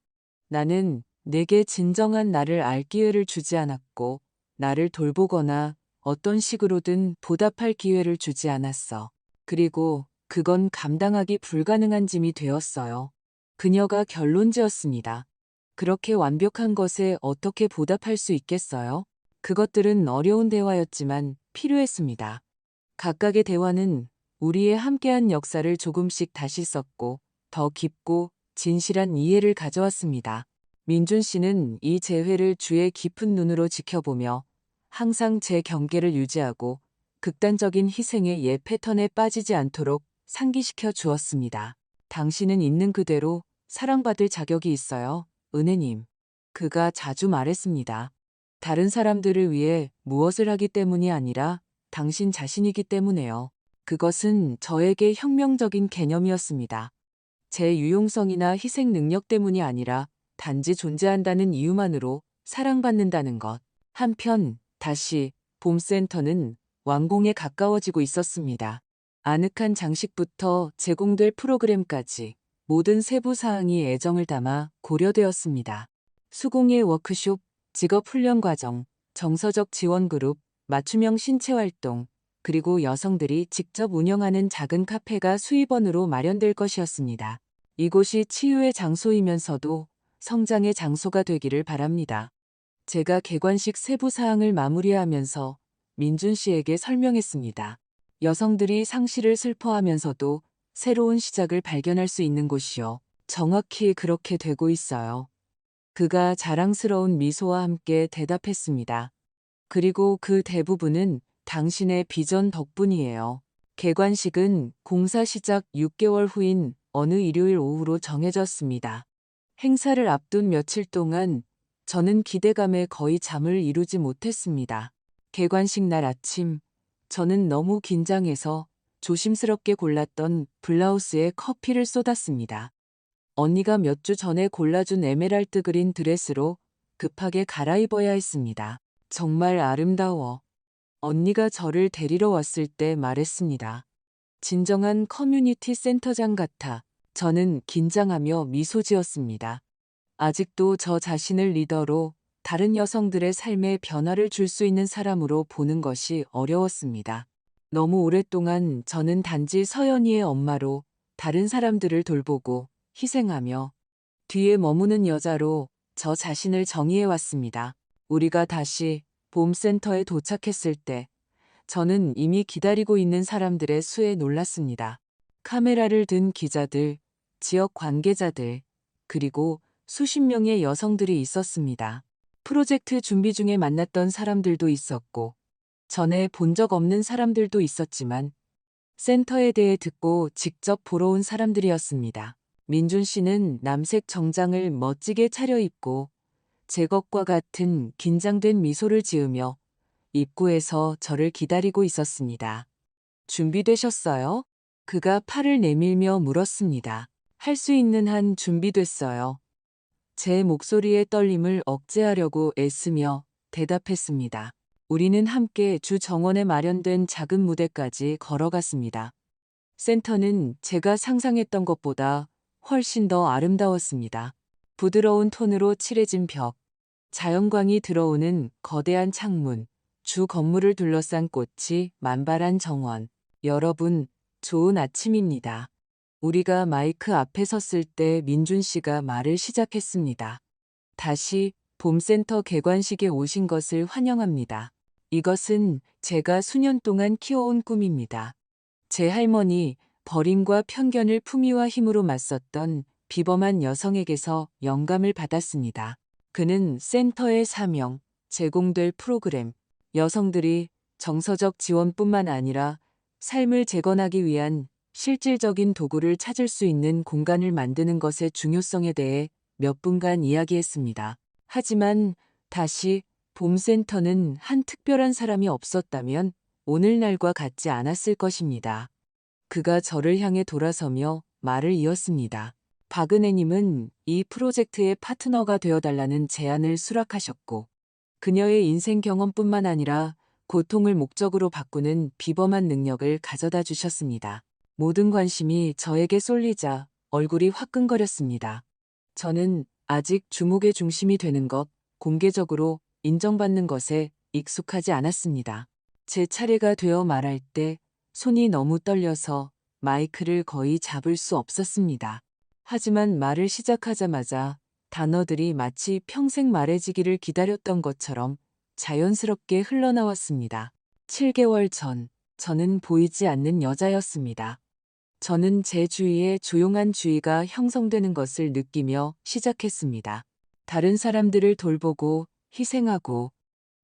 나는 내게 진정한 나를 알 기회를 주지 않았고 나를 돌보거나 어떤 식으로든 보답할 기회를 주지 않았어. 그리고 그건 감당하기 불가능한 짐이 되었어요. 그녀가 결론 지었습니다. 그렇게 완벽한 것에 어떻게 보답할 수 있겠어요? 그것들은 어려운 대화였지만 필요했습니다. 각각의 대화는 우리의 함께한 역사를 조금씩 다시 썼고 더 깊고 진실한 이해를 가져왔습니다. 민준 씨는 이 재회를 주의 깊은 눈으로 지켜보며 항상 제 경계를 유지하고 극단적인 희생의 옛 패턴에 빠지지 않도록 상기시켜 주었습니다. 당신은 있는 그대로 사랑받을 자격이 있어요, 은혜님. 그가 자주 말했습니다. 다른 사람들을 위해 무엇을 하기 때문이 아니라 당신 자신이기 때문에요. 그것은 저에게 혁명적인 개념이었습니다. 제 유용성이나 희생 능력 때문이 아니라 단지 존재한다는 이유만으로 사랑받는다는 것. 한편 다시 봄센터는 완공에 가까워지고 있었습니다. 아늑한 장식부터 제공될 프로그램까지 모든 세부 사항이 애정을 담아 고려되었습니다. 수공예 워크숍, 직업훈련 과정, 정서적 지원 그룹, 맞춤형 신체 활동, 그리고 여성들이 직접 운영하는 작은 카페가 수입원으로 마련될 것이었습니다. 이곳이 치유의 장소이면서도 성장의 장소가 되기를 바랍니다. 제가 개관식 세부 사항을 마무리하면서 민준 씨에게 설명했습니다. 여성들이 상실을 슬퍼하면서도 새로운 시작을 발견할 수 있는 곳이요. 정확히 그렇게 되고 있어요. 그가 자랑스러운 미소와 함께 대답했습니다. 그리고 그 대부분은 당신의 비전 덕분이에요. 개관식은 공사 시작 6개월 후인 어느 일요일 오후로 정해졌습니다. 행사를 앞둔 며칠 동안 저는 기대감에 거의 잠을 이루지 못했습니다. 개관식 날 아침, 저는 너무 긴장해서 조심스럽게 골랐던 블라우스에 커피를 쏟았습니다. 언니가 몇 주 전에 골라준 에메랄드 그린 드레스로 급하게 갈아입어야 했습니다. 정말 아름다워. 언니가 저를 데리러 왔을 때 말했습니다. 진정한 커뮤니티 센터장 같아. 저는 긴장하며 미소 지었습니다. 아직도 저 자신을 리더로 다른 여성들의 삶에 변화를 줄 수 있는 사람으로 보는 것이 어려웠습니다. 너무 오랫동안 저는 단지 서연이의 엄마로 다른 사람들을 돌보고 희생하며 뒤에 머무는 여자로 저 자신을 정의해왔습니다. 우리가 다시 봄센터에 도착했을 때 저는 이미 기다리고 있는 사람들의 수에 놀랐습니다. 카메라를 든 기자들, 지역 관계자들, 그리고 수십 명의 여성들이 있었습니다. 프로젝트 준비 중에 만났던 사람들도 있었고, 전에 본 적 없는 사람들도 있었지만, 센터에 대해 듣고 직접 보러 온 사람들이었습니다. 민준 씨는 남색 정장을 멋지게 차려입고 제 것과 같은 긴장된 미소를 지으며 입구에서 저를 기다리고 있었습니다. 준비되셨어요? 그가 팔을 내밀며 물었습니다. 할 수 있는 한 준비됐어요. 제 목소리의 떨림을 억제하려고 애쓰며 대답했습니다. 우리는 함께 주 정원에 마련된 작은 무대까지 걸어갔습니다. 센터는 제가 상상했던 것보다 훨씬 더 아름다웠습니다. 부드러운 톤으로 칠해진 벽, 자연광이 들어오는 거대한 창문, 주 건물을 둘러싼 꽃이 만발한 정원. 여러분, 좋은 아침입니다. 우리가 마이크 앞에 섰을 때 민준 씨가 말을 시작했습니다. 다시 봄센터 개관식에 오신 것을 환영합니다. 이것은 제가 수년 동안 키워온 꿈입니다. 제 할머니, 버림과 편견을 품위와 힘으로 맞섰던 비범한 여성에게서 영감을 받았습니다. 그는 센터의 사명, 제공될 프로그램, 여성들이 정서적 지원뿐만 아니라 삶을 재건하기 위한 실질적인 도구를 찾을 수 있는 공간을 만드는 것의 중요성에 대해 몇 분간 이야기했습니다. 하지만 다시 봄센터는 한 특별한 사람이 없었다면 오늘날과 같지 않았을 것입니다. 그가 저를 향해 돌아서며 말을 이었습니다. 박은혜님은 이 프로젝트의 파트너가 되어달라는 제안을 수락하셨고, 그녀의 인생 경험뿐만 아니라 고통을 목적으로 바꾸는 비범한 능력을 가져다 주셨습니다. 모든 관심이 저에게 쏠리자 얼굴이 화끈거렸습니다. 저는 아직 주목의 중심이 되는 것, 공개적으로 인정받는 것에 익숙하지 않았습니다. 제 차례가 되어 말할 때 손이 너무 떨려서 마이크를 거의 잡을 수 없었습니다. 하지만 말을 시작하자마자 단어들이 마치 평생 말해지기를 기다렸던 것처럼 자연스럽게 흘러나왔습니다. 7개월 전, 저는 보이지 않는 여자였습니다. 저는 제 주위에 조용한 주의가 형성되는 것을 느끼며 시작했습니다. 다른 사람들을 돌보고 희생하고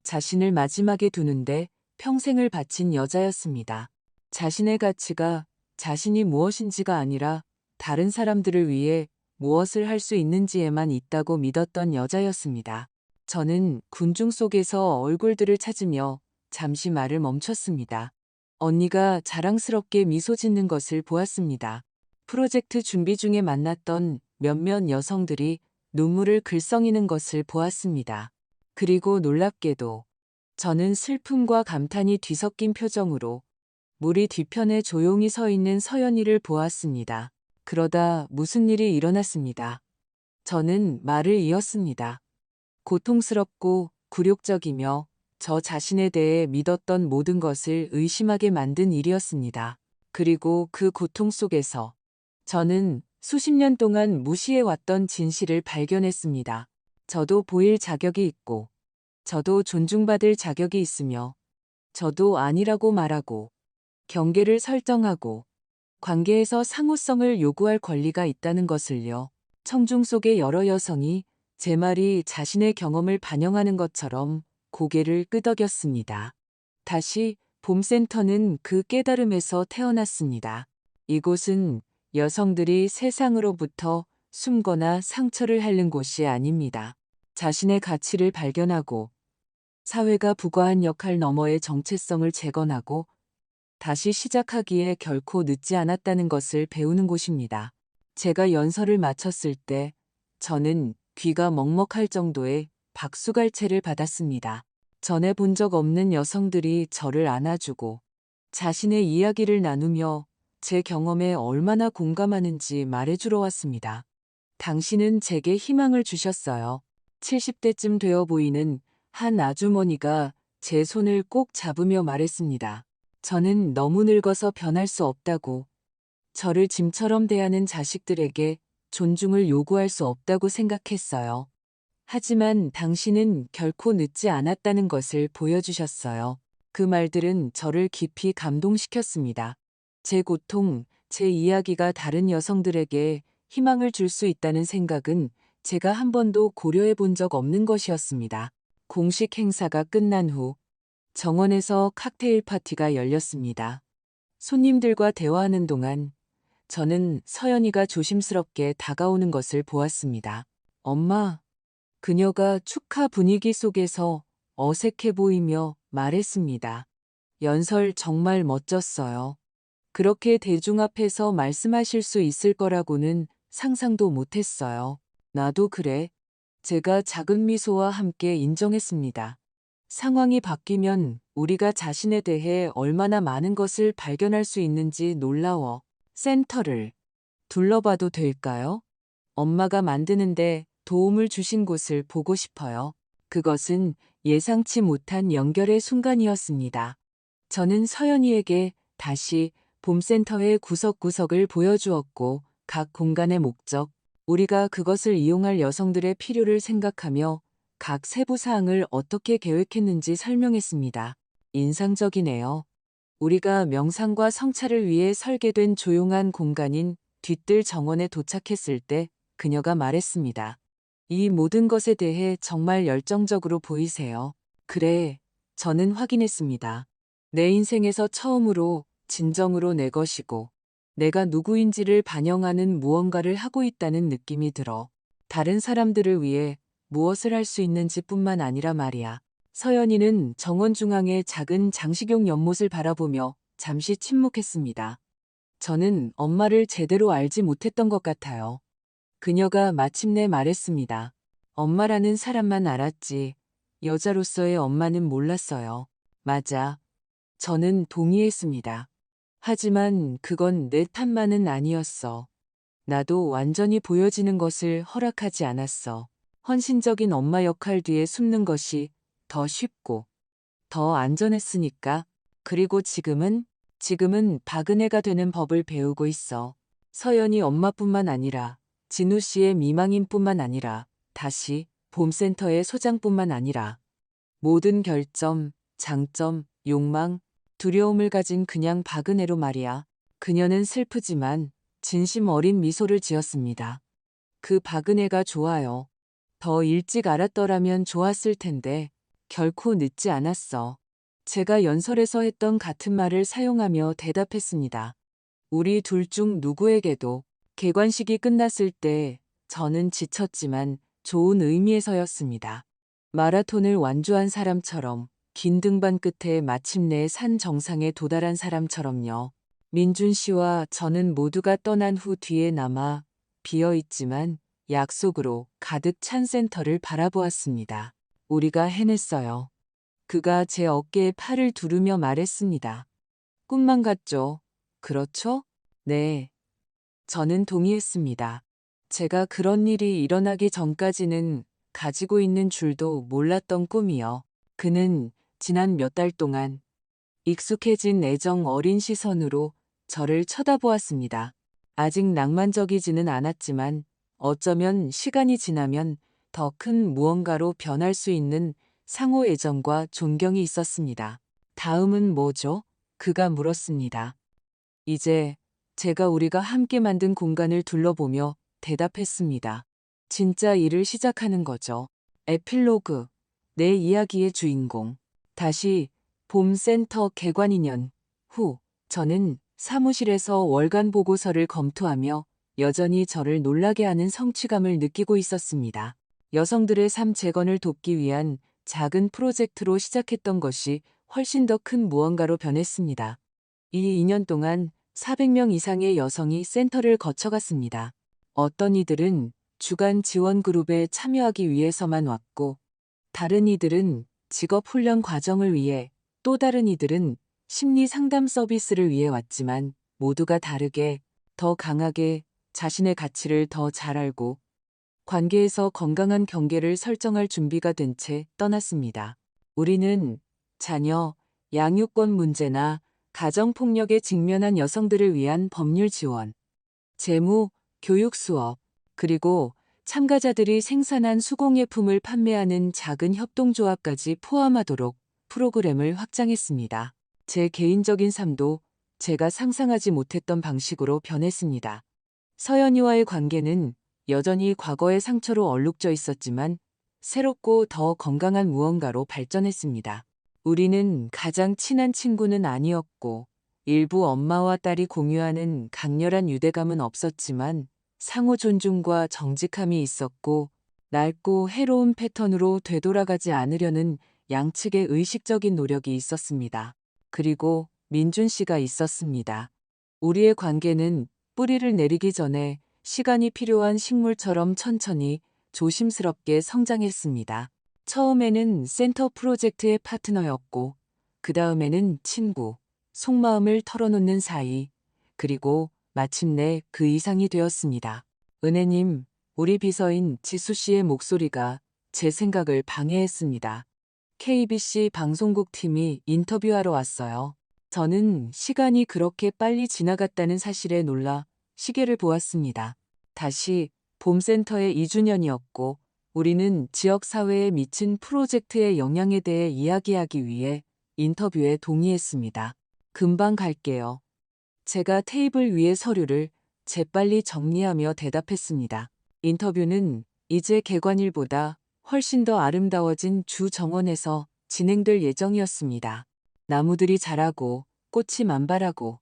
자신을 마지막에 두는데 평생을 바친 여자였습니다. 자신의 가치가 자신이 무엇인지가 아니라 다른 사람들을 위해 무엇을 할 수 있는지에만 있다고 믿었던 여자였습니다. 저는 군중 속에서 얼굴들을 찾으며 잠시 말을 멈췄습니다. 언니가 자랑스럽게 미소 짓는 것을 보았습니다. 프로젝트 준비 중에 만났던 몇몇 여성들이 눈물을 글썽이는 것을 보았습니다. 그리고 놀랍게도 저는 슬픔과 감탄이 뒤섞인 표정으로 무리 뒤편에 조용히 서 있는 서연이를 보았습니다. 그러다 무슨 일이 일어났습니다. 저는 말을 이었습니다. 고통스럽고 굴욕적이며 저 자신에 대해 믿었던 모든 것을 의심하게 만든 일이었습니다. 그리고 그 고통 속에서 저는 수십 년 동안 무시해왔던 진실을 발견했습니다. 저도 보일 자격이 있고, 저도 존중받을 자격이 있으며, 저도 아니라고 말하고, 경계를 설정하고, 관계에서 상호성을 요구할 권리가 있다는 것을요. 청중 속의 여러 여성이 제 말이 자신의 경험을 반영하는 것처럼 고개를 끄덕였습니다. 다시 봄센터는 그 깨달음에서 태어났습니다. 이곳은 여성들이 세상으로부터 숨거나 상처를 핥는 곳이 아닙니다. 자신의 가치를 발견하고 사회가 부과한 역할 너머의 정체성을 재건하고 다시 시작하기에 결코 늦지 않았다는 것을 배우는 곳입니다. 제가 연설을 마쳤을 때 저는 귀가 먹먹할 정도의 박수갈채를 받았습니다. 전에 본 적 없는 여성들이 저를 안아주고 자신의 이야기를 나누며 제 경험에 얼마나 공감하는지 말해주러 왔습니다. 당신은 제게 희망을 주셨어요. 70대쯤 되어 보이는 한 아주머니가 제 손을 꼭 잡으며 말했습니다. 저는 너무 늙어서 변할 수 없다고, 저를 짐처럼 대하는 자식들에게 존중을 요구할 수 없다고 생각했어요. 하지만 당신은 결코 늦지 않았다는 것을 보여주셨어요. 그 말들은 저를 깊이 감동시켰습니다. 제 고통, 제 이야기가 다른 여성들에게 희망을 줄 수 있다는 생각은 제가 한 번도 고려해 본 적 없는 것이었습니다. 공식 행사가 끝난 후 정원에서 칵테일 파티가 열렸습니다. 손님들과 대화하는 동안 저는 서연이가 조심스럽게 다가오는 것을 보았습니다. 엄마, 그녀가 축하 분위기 속에서 어색해 보이며 말했습니다. 연설 정말 멋졌어요. 그렇게 대중 앞에서 말씀하실 수 있을 거라고는 상상도 못했어요. 나도 그래. 제가 작은 미소와 함께 인정했습니다. 상황이 바뀌면 우리가 자신에 대해 얼마나 많은 것을 발견할 수 있는지 놀라워. 센터를 둘러봐도 될까요? 엄마가 만드는데 도움을 주신 곳을 보고 싶어요. 그것은 예상치 못한 연결의 순간이었습니다. 저는 서연이에게 다시 봄센터의 구석구석을 보여주었고 각 공간의 목적, 우리가 그것을 이용할 여성들의 필요를 생각하며 각 세부 사항을 어떻게 계획했는지 설명했습니다. 인상적이네요. 우리가 명상과 성찰을 위해 설계된 조용한 공간인 뒤뜰 정원에 도착했을 때 그녀가 말했습니다. 이 모든 것에 대해 정말 열정적으로 보이세요. 그래, 저는 확인했습니다. 내 인생에서 처음으로 진정으로 내 것이고 내가 누구인지를 반영하는 무언가를 하고 있다는 느낌이 들어 다른 사람들을 위해 무엇을 할 수 있는지 뿐만 아니라 말이야. 서연이는 정원 중앙의 작은 장식용 연못을 바라보며 잠시 침묵했습니다. 저는 엄마를 제대로 알지 못했던 것 같아요. 그녀가 마침내 말했습니다. 엄마라는 사람만 알았지. 여자로서의 엄마는 몰랐어요. 맞아. 저는 동의했습니다. 하지만 그건 내 탓만은 아니었어. 나도 완전히 보여지는 것을 허락하지 않았어. 헌신적인 엄마 역할 뒤에 숨는 것이 더 쉽고 더 안전했으니까. 그리고 지금은 박은혜가 되는 법을 배우고 있어. 서연이 엄마뿐만 아니라 진우 씨의 미망인뿐만 아니라 다시 봄센터의 소장뿐만 아니라 모든 결점, 장점, 욕망, 두려움을 가진 그냥 박은혜로 말이야. 그녀는 슬프지만 진심 어린 미소를 지었습니다. 그 박은혜가 좋아요. 더 일찍 알았더라면 좋았을 텐데 결코 늦지 않았어. 제가 연설에서 했던 같은 말을 사용하며 대답했습니다. 우리 둘 중 누구에게도 개관식이 끝났을 때 저는 지쳤지만 좋은 의미에서였습니다. 마라톤을 완주한 사람처럼 긴 등반 끝에 마침내 산 정상에 도달한 사람처럼요. 민준 씨와 저는 모두가 떠난 후 뒤에 남아 비어있지만 약속으로 가득 찬 센터를 바라보았습니다. 우리가 해냈어요. 그가 제 어깨에 팔을 두르며 말했습니다. 꿈만 같죠? 그렇죠? 네. 저는 동의했습니다. 제가 그런 일이 일어나기 전까지는 가지고 있는 줄도 몰랐던 꿈이요. 그는 지난 몇 달 동안 익숙해진 애정 어린 시선으로 저를 쳐다보았습니다. 아직 낭만적이지는 않았지만 어쩌면 시간이 지나면 더 큰 무언가로 변할 수 있는 상호 애정과 존경이 있었습니다. 다음은 뭐죠? 그가 물었습니다. 이제 제가 우리가 함께 만든 공간을 둘러보며 대답했습니다. 진짜 일을 시작하는 거죠. 에필로그, 내 이야기의 주인공. 다시 봄센터 개관 2년 후 저는 사무실에서 월간 보고서를 검토하며 여전히 저를 놀라게 하는 성취감을 느끼고 있었습니다. 여성들의 삶 재건을 돕기 위한 작은 프로젝트로 시작했던 것이 훨씬 더 큰 무언가로 변했습니다. 이 2년 동안 400명 이상의 여성이 센터를 거쳐갔습니다. 어떤 이들은 주간 지원 그룹에 참여하기 위해서만 왔고, 다른 이들은 직업 훈련 과정을 위해, 또 다른 이들은 심리 상담 서비스를 위해 왔지만 모두가 다르게, 더 강하게 자신의 가치를 더 잘 알고 관계에서 건강한 경계를 설정할 준비가 된 채 떠났습니다. 우리는 자녀, 양육권 문제나 가정폭력에 직면한 여성들을 위한 법률 지원, 재무, 교육 수업, 그리고 참가자들이 생산한 수공예품을 판매하는 작은 협동조합까지 포함하도록 프로그램을 확장했습니다. 제 개인적인 삶도 제가 상상하지 못했던 방식으로 변했습니다. 서연이와의 관계는 여전히 과거의 상처로 얼룩져 있었지만 새롭고 더 건강한 무언가로 발전했습니다. 우리는 가장 친한 친구는 아니었고 일부 엄마와 딸이 공유하는 강렬한 유대감은 없었지만 상호 존중과 정직함이 있었고 낡고 해로운 패턴으로 되돌아가지 않으려는 양측의 의식적인 노력이 있었습니다. 그리고 민준 씨가 있었습니다. 우리의 관계는 뿌리를 내리기 전에 시간이 필요한 식물처럼 천천히 조심스럽게 성장했습니다. 처음에는 센터 프로젝트의 파트너였고, 그 다음에는 친구, 속마음을 털어놓는 사이, 그리고 마침내 그 이상이 되었습니다. 은혜님, 우리 비서인 지수 씨의 목소리가 제 생각을 방해했습니다. KBC 방송국 팀이 인터뷰하러 왔어요. 저는 시간이 그렇게 빨리 지나갔다는 사실에 놀라 시계를 보았습니다. 다시 봄센터의 2주년이었고 우리는 지역 사회에 미친 프로젝트의 영향에 대해 이야기하기 위해 인터뷰에 동의했습니다. 금방 갈게요. 제가 테이블 위의 서류를 재빨리 정리하며 대답했습니다. 인터뷰는 이제 개관일보다 훨씬 더 아름다워진 주 정원에서 진행될 예정이었습니다. 나무들이 자라고 꽃이 만발하고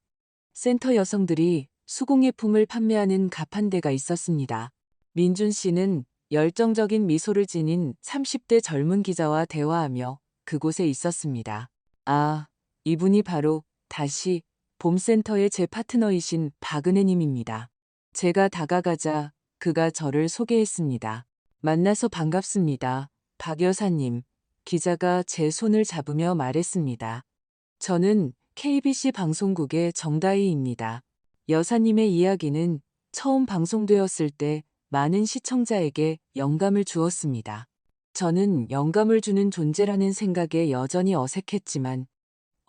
센터 여성들이 수공예품을 판매하는 가판대가 있었습니다. 민준 씨는 열정적인 미소를 지닌 30대 젊은 기자와 대화하며 그곳에 있었습니다. 아, 이분이 바로 다시 봄센터의 제 파트너이신 박은혜님입니다. 제가 다가가자 그가 저를 소개했습니다. 만나서 반갑습니다. 박 여사님, 기자가 제 손을 잡으며 말했습니다. 저는 KBC 방송국의 정다희입니다. 여사님의 이야기는 처음 방송되었을 때 많은 시청자에게 영감을 주었습니다. 저는 영감을 주는 존재라는 생각에 여전히 어색했지만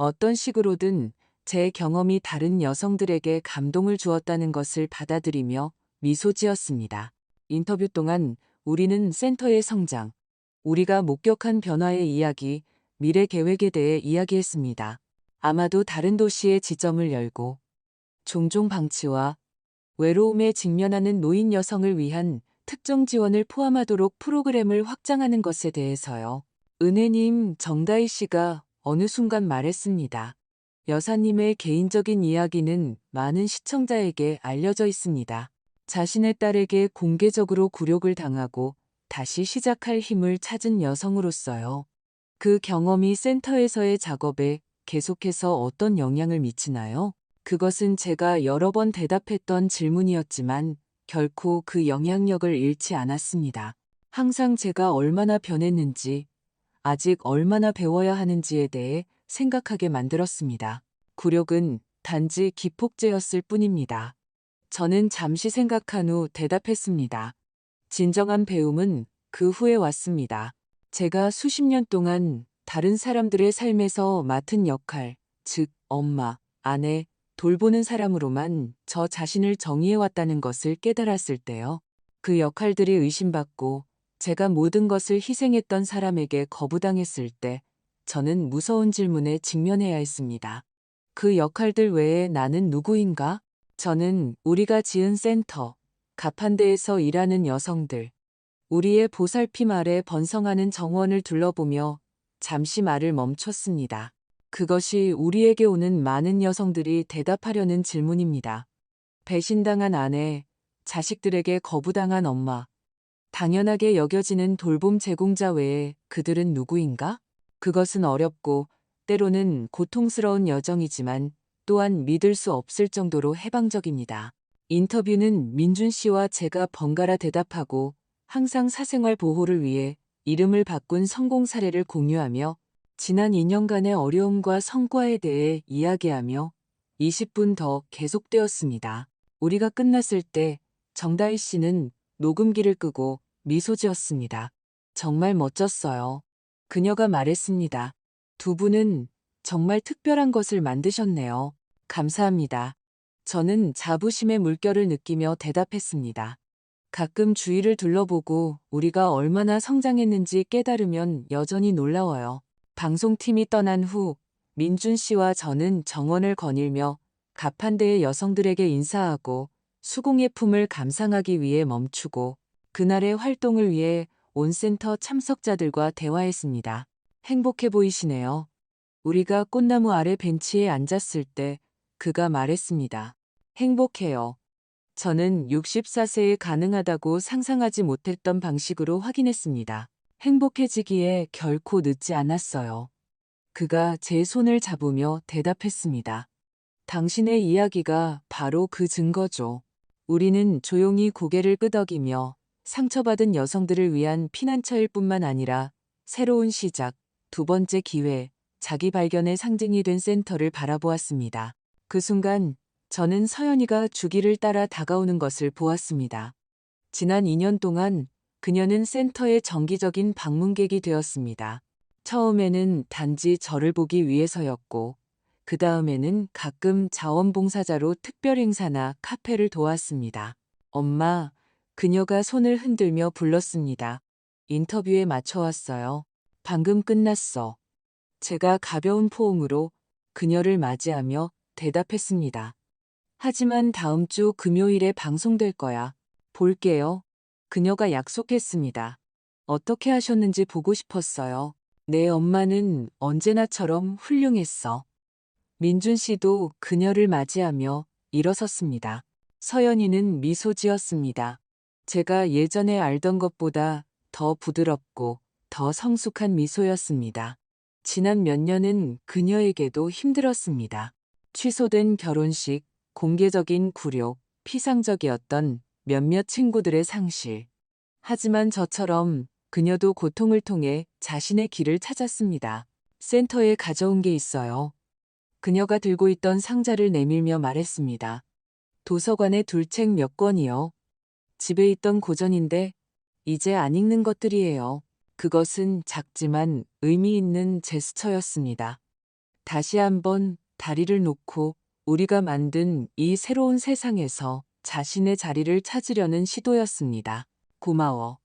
어떤 식으로든 제 경험이 다른 여성들에게 감동을 주었다는 것을 받아들이며 미소 지었습니다. 인터뷰 동안 우리는 센터의 성장, 우리가 목격한 변화의 이야기, 미래 계획에 대해 이야기했습니다. 아마도 다른 도시의 지점을 열고 종종 방치와 외로움에 직면하는 노인 여성을 위한 특정 지원을 포함하도록 프로그램을 확장하는 것에 대해서요. 은혜님, 정다희 씨가 어느 순간 말했습니다. 여사님의 개인적인 이야기는 많은 시청자에게 알려져 있습니다. 자신의 딸에게 공개적으로 굴욕을 당하고 다시 시작할 힘을 찾은 여성으로서요. 그 경험이 센터에서의 작업에 계속해서 어떤 영향을 미치나요? 그것은 제가 여러 번 대답했던 질문이었지만 결코 그 영향력을 잃지 않았습니다. 항상 제가 얼마나 변했는지, 아직 얼마나 배워야 하는지에 대해 생각하게 만들었습니다. 굴욕은 단지 기폭제였을 뿐입니다. 저는 잠시 생각한 후 대답했습니다. 진정한 배움은 그 후에 왔습니다. 제가 수십 년 동안 다른 사람들의 삶에서 맡은 역할, 즉 엄마, 아내, 돌보는 사람으로만 저 자신을 정의해왔다는 것을 깨달았을 때요. 그 역할들이 의심받고 제가 모든 것을 희생했던 사람에게 거부당했을 때 저는 무서운 질문에 직면해야 했습니다. 그 역할들 외에 나는 누구인가? 저는 우리가 지은 센터, 가판대에서 일하는 여성들, 우리의 보살핌 아래 번성하는 정원을 둘러보며 잠시 말을 멈췄습니다. 그것이 우리에게 오는 많은 여성들이 대답하려는 질문입니다. 배신당한 아내, 자식들에게 거부당한 엄마, 당연하게 여겨지는 돌봄 제공자 외에 그들은 누구인가? 그것은 어렵고 때로는 고통스러운 여정이지만 또한 믿을 수 없을 정도로 해방적입니다. 인터뷰는 민준 씨와 제가 번갈아 대답하고 항상 사생활 보호를 위해 이름을 바꾼 성공 사례를 공유하며 지난 2년간의 어려움과 성과에 대해 이야기하며 20분 더 계속되었습니다. 우리가 끝났을 때 정다희 씨는 녹음기를 끄고 미소 지었습니다. 정말 멋졌어요. 그녀가 말했습니다. 두 분은 정말 특별한 것을 만드셨네요. 감사합니다. 저는 자부심의 물결을 느끼며 대답했습니다. 가끔 주위를 둘러보고 우리가 얼마나 성장했는지 깨달으면 여전히 놀라워요. 방송팀이 떠난 후 민준 씨와 저는 정원을 거닐며 가판대의 여성들에게 인사하고 수공예품을 감상하기 위해 멈추고 그날의 활동을 위해 온센터 참석자들과 대화했습니다. 행복해 보이시네요. 우리가 꽃나무 아래 벤치에 앉았을 때 그가 말했습니다. 행복해요. 저는 64세에 가능하다고 상상하지 못했던 방식으로 확인했습니다. 행복해지기에 결코 늦지 않았어요. 그가 제 손을 잡으며 대답했습니다. 당신의 이야기가 바로 그 증거죠. 우리는 조용히 고개를 끄덕이며 상처받은 여성들을 위한 피난처일 뿐만 아니라 새로운 시작, 두 번째 기회, 자기 발견의 상징이 된 센터를 바라보았습니다. 그 순간 저는 서연이가 주기를 따라 다가오는 것을 보았습니다. 지난 2년 동안 그녀는 센터의 정기적인 방문객이 되었습니다. 처음에는 단지 저를 보기 위해서였고, 그 다음에는 가끔 자원봉사자로 특별 행사나 카페를 도왔습니다. 엄마, 그녀가 손을 흔들며 불렀습니다. 인터뷰에 맞춰왔어요. 방금 끝났어. 제가 가벼운 포옹으로 그녀를 맞이하며 대답했습니다. 하지만 다음 주 금요일에 방송될 거야. 볼게요. 그녀가 약속했습니다. 어떻게 하셨는지 보고 싶었어요. 내 엄마는 언제나처럼 훌륭했어. 민준 씨도 그녀를 맞이하며 일어섰습니다. 서연이는 미소 지었습니다. 제가 예전에 알던 것보다 더 부드럽고 더 성숙한 미소였습니다. 지난 몇 년은 그녀에게도 힘들었습니다. 취소된 결혼식, 공개적인 굴욕, 피상적이었던 몇몇 친구들의 상실. 하지만 저처럼 그녀도 고통을 통해 자신의 길을 찾았습니다. 센터에 가져온 게 있어요. 그녀가 들고 있던 상자를 내밀며 말했습니다. 도서관에 둘 책 몇 권이요. 집에 있던 고전인데 이제 안 읽는 것들이에요. 그것은 작지만 의미 있는 제스처였습니다. 다시 한번 다리를 놓고 우리가 만든 이 새로운 세상에서 자신의 자리를 찾으려는 시도였습니다. 고마워.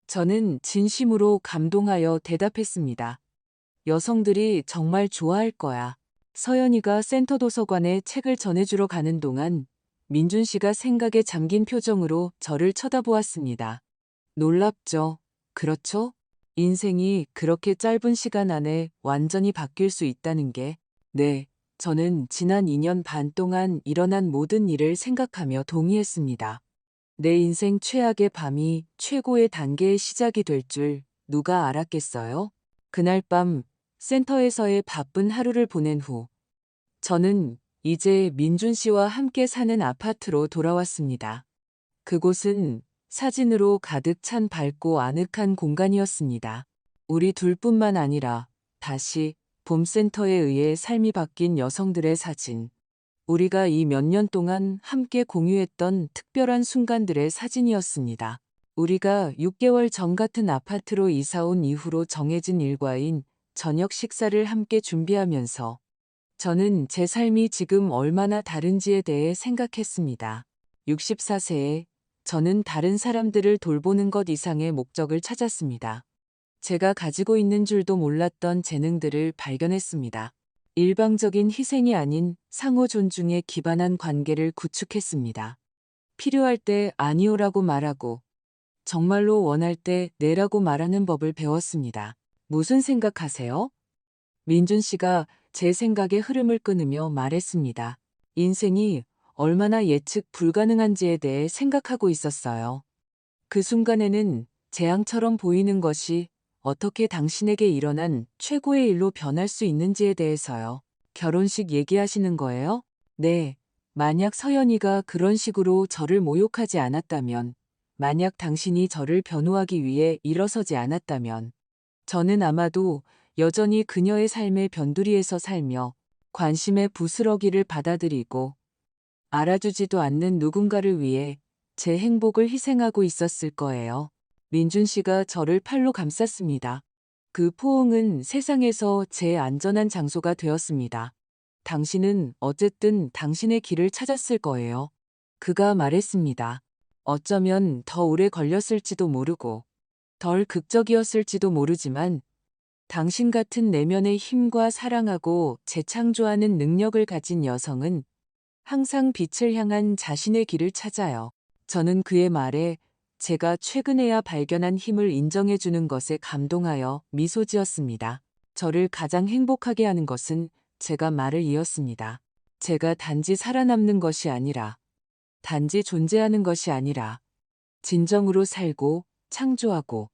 저는 진심으로 감동하여 대답했습니다. 여성들이 정말 좋아할 거야. 서연이가 센터 도서관에 책을 전해주러 가는 동안 민준 씨가 생각에 잠긴 표정으로 저를 쳐다보았습니다. 놀랍죠? 그렇죠? 인생이 그렇게 짧은 시간 안에 완전히 바뀔 수 있다는 게, 네, 저는 지난 2년 반 동안 일어난 모든 일을 생각하며 동의했습니다. 내 인생 최악의 밤이 최고의 단계의 시작이 될 줄 누가 알았겠어요? 그날 밤 센터에서의 바쁜 하루를 보낸 후, 저는 이제 민준 씨와 함께 사는 아파트로 돌아왔습니다. 그곳은 사진으로 가득 찬 밝고 아늑한 공간이었습니다. 우리 둘뿐만 아니라 다시 봄센터에 의해 삶이 바뀐 여성들의 사진. 우리가 이 몇 년 동안 함께 공유했던 특별한 순간들의 사진이었습니다. 우리가 6개월 전 같은 아파트로 이사 온 이후로 정해진 일과인 저녁 식사를 함께 준비하면서 저는 제 삶이 지금 얼마나 다른지에 대해 생각했습니다. 64세에 저는 다른 사람들을 돌보는 것 이상의 목적을 찾았습니다. 제가 가지고 있는 줄도 몰랐던 재능들을 발견했습니다. 일방적인 희생이 아닌 상호 존중에 기반한 관계를 구축했습니다. 필요할 때 아니오라고 말하고 정말로 원할 때 네라고 말하는 법을 배웠습니다. 무슨 생각하세요? 민준 씨가 제 생각의 흐름을 끊으며 말했습니다. 인생이 얼마나 예측 불가능한지에 대해 생각하고 있었어요. 그 순간에는 재앙처럼 보이는 것이 어떻게 당신에게 일어난 최고의 일로 변할 수 있는지에 대해서요. 결혼식 얘기하시는 거예요? 네. 만약 서연이가 그런 식으로 저를 모욕하지 않았다면, 만약 당신이 저를 변호하기 위해 일어서지 않았다면, 저는 아마도 여전히 그녀의 삶의 변두리에서 살며 관심의 부스러기를 받아들이고 알아주지도 않는 누군가를 위해 제 행복을 희생하고 있었을 거예요. 민준 씨가 저를 팔로 감쌌습니다. 그 포옹은 세상에서 제 안전한 장소가 되었습니다. 당신은 어쨌든 당신의 길을 찾았을 거예요. 그가 말했습니다. 어쩌면 더 오래 걸렸을지도 모르고 덜 극적이었을지도 모르지만 당신 같은 내면의 힘과 사랑하고 재창조하는 능력을 가진 여성은 항상 빛을 향한 자신의 길을 찾아요. 저는 그의 말에 제가 최근에야 발견한 힘을 인정해 주는 것에 감동하여 미소 지었습니다. 저를 가장 행복하게 하는 것은 제가 말을 이었습니다. 제가 단지 살아남는 것이 아니라, 단지 존재하는 것이 아니라, 진정으로 살고 창조하고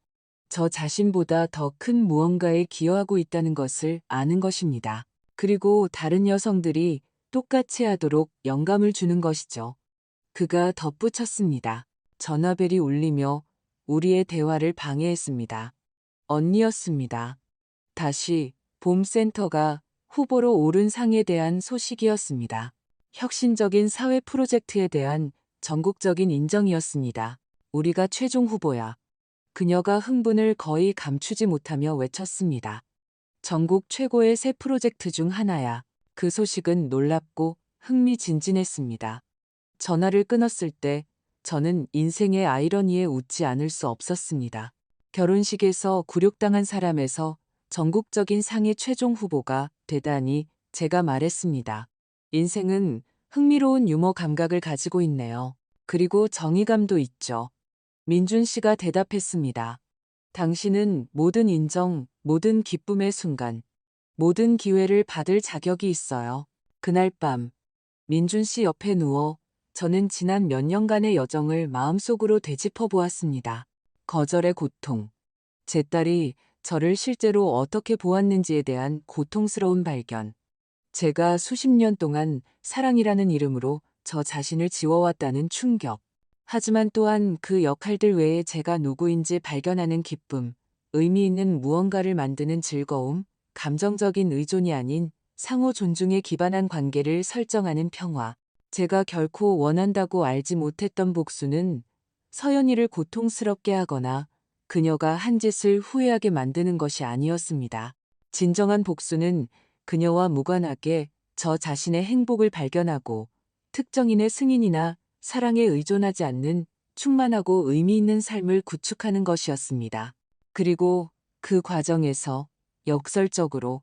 저 자신보다 더 큰 무언가에 기여하고 있다는 것을 아는 것입니다. 그리고 다른 여성들이 똑같이 하도록 영감을 주는 것이죠. 그가 덧붙였습니다. 전화벨이 울리며 우리의 대화를 방해했습니다. 언니였습니다. 다시 봄센터가 후보로 오른 상에 대한 소식이었습니다. 혁신적인 사회 프로젝트에 대한 전국적인 인정이었습니다. 우리가 최종 후보야. 그녀가 흥분을 거의 감추지 못하며 외쳤습니다. 전국 최고의 새 프로젝트 중 하나야. 그 소식은 놀랍고 흥미진진했습니다. 전화를 끊었을 때 저는 인생의 아이러니에 웃지 않을 수 없었습니다. 결혼식에서 굴욕당한 사람에서 전국적인 상의 최종 후보가 되다니 제가 말했습니다. 인생은 흥미로운 유머 감각을 가지고 있네요. 그리고 정의감도 있죠. 민준 씨가 대답했습니다. 당신은 모든 인정, 모든 기쁨의 순간, 모든 기회를 받을 자격이 있어요. 그날 밤, 민준 씨 옆에 누워 저는 지난 몇 년간의 여정을 마음속으로 되짚어 보았습니다. 거절의 고통, 제 딸이 저를 실제로 어떻게 보았는지에 대한 고통스러운 발견, 제가 수십 년 동안 사랑이라는 이름으로 저 자신을 지워왔다는 충격, 하지만 또한 그 역할들 외에 제가 누구인지 발견하는 기쁨, 의미 있는 무언가를 만드는 즐거움, 감정적인 의존이 아닌 상호 존중에 기반한 관계를 설정하는 평화. 제가 결코 원한다고 알지 못했던 복수는 서연이를 고통스럽게 하거나 그녀가 한 짓을 후회하게 만드는 것이 아니었습니다. 진정한 복수는 그녀와 무관하게 저 자신의 행복을 발견하고 특정인의 승인이나 사랑에 의존하지 않는 충만하고 의미 있는 삶을 구축하는 것이었습니다. 그리고 그 과정에서 역설적으로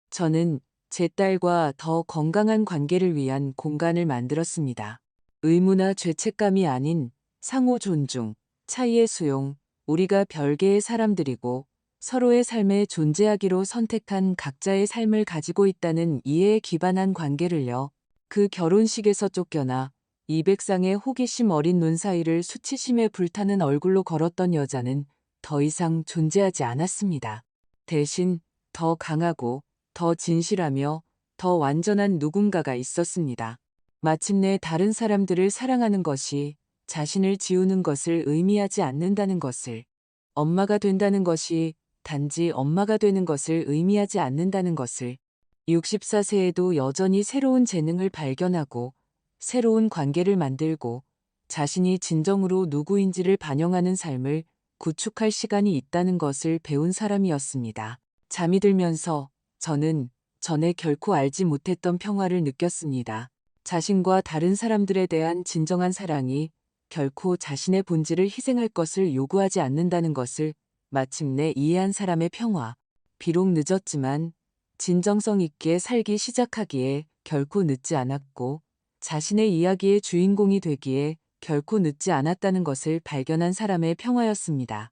저는 제 딸과 더 건강한 관계를 위한 공간을 만들었습니다. 의무나 죄책감이 아닌 상호 존중, 차이의 수용, 우리가 별개의 사람들이고 서로의 삶에 존재하기로 선택한 각자의 삶을 가지고 있다는 이해에 기반한 관계를요. 그 결혼식에서 쫓겨나 200쌍의 호기심 어린 눈 사이를 수치심에 불타는 얼굴로 걸었던 여자는 더 이상 존재하지 않았습니다. 대신 더 강하고 더 진실하며 더 완전한 누군가가 있었습니다. 마침내 다른 사람들을 사랑하는 것이 자신을 지우는 것을 의미하지 않는다는 것을, 엄마가 된다는 것이 단지 엄마가 되는 것을 의미하지 않는다는 것을, 64세에도 여전히 새로운 재능을 발견하고 새로운 관계를 만들고 자신이 진정으로 누구인지를 반영하는 삶을 구축할 시간이 있다는 것을 배운 사람이었습니다. 잠이 들면서 저는 전에 결코 알지 못했던 평화를 느꼈습니다. 자신과 다른 사람들에 대한 진정한 사랑이 결코 자신의 본질을 희생할 것을 요구하지 않는다는 것을 마침내 이해한 사람의 평화. 비록 늦었지만 진정성 있게 살기 시작하기에 결코 늦지 않았고 자신의 이야기의 주인공이 되기에 결코 늦지 않았다는 것을 발견한 사람의 평화였습니다.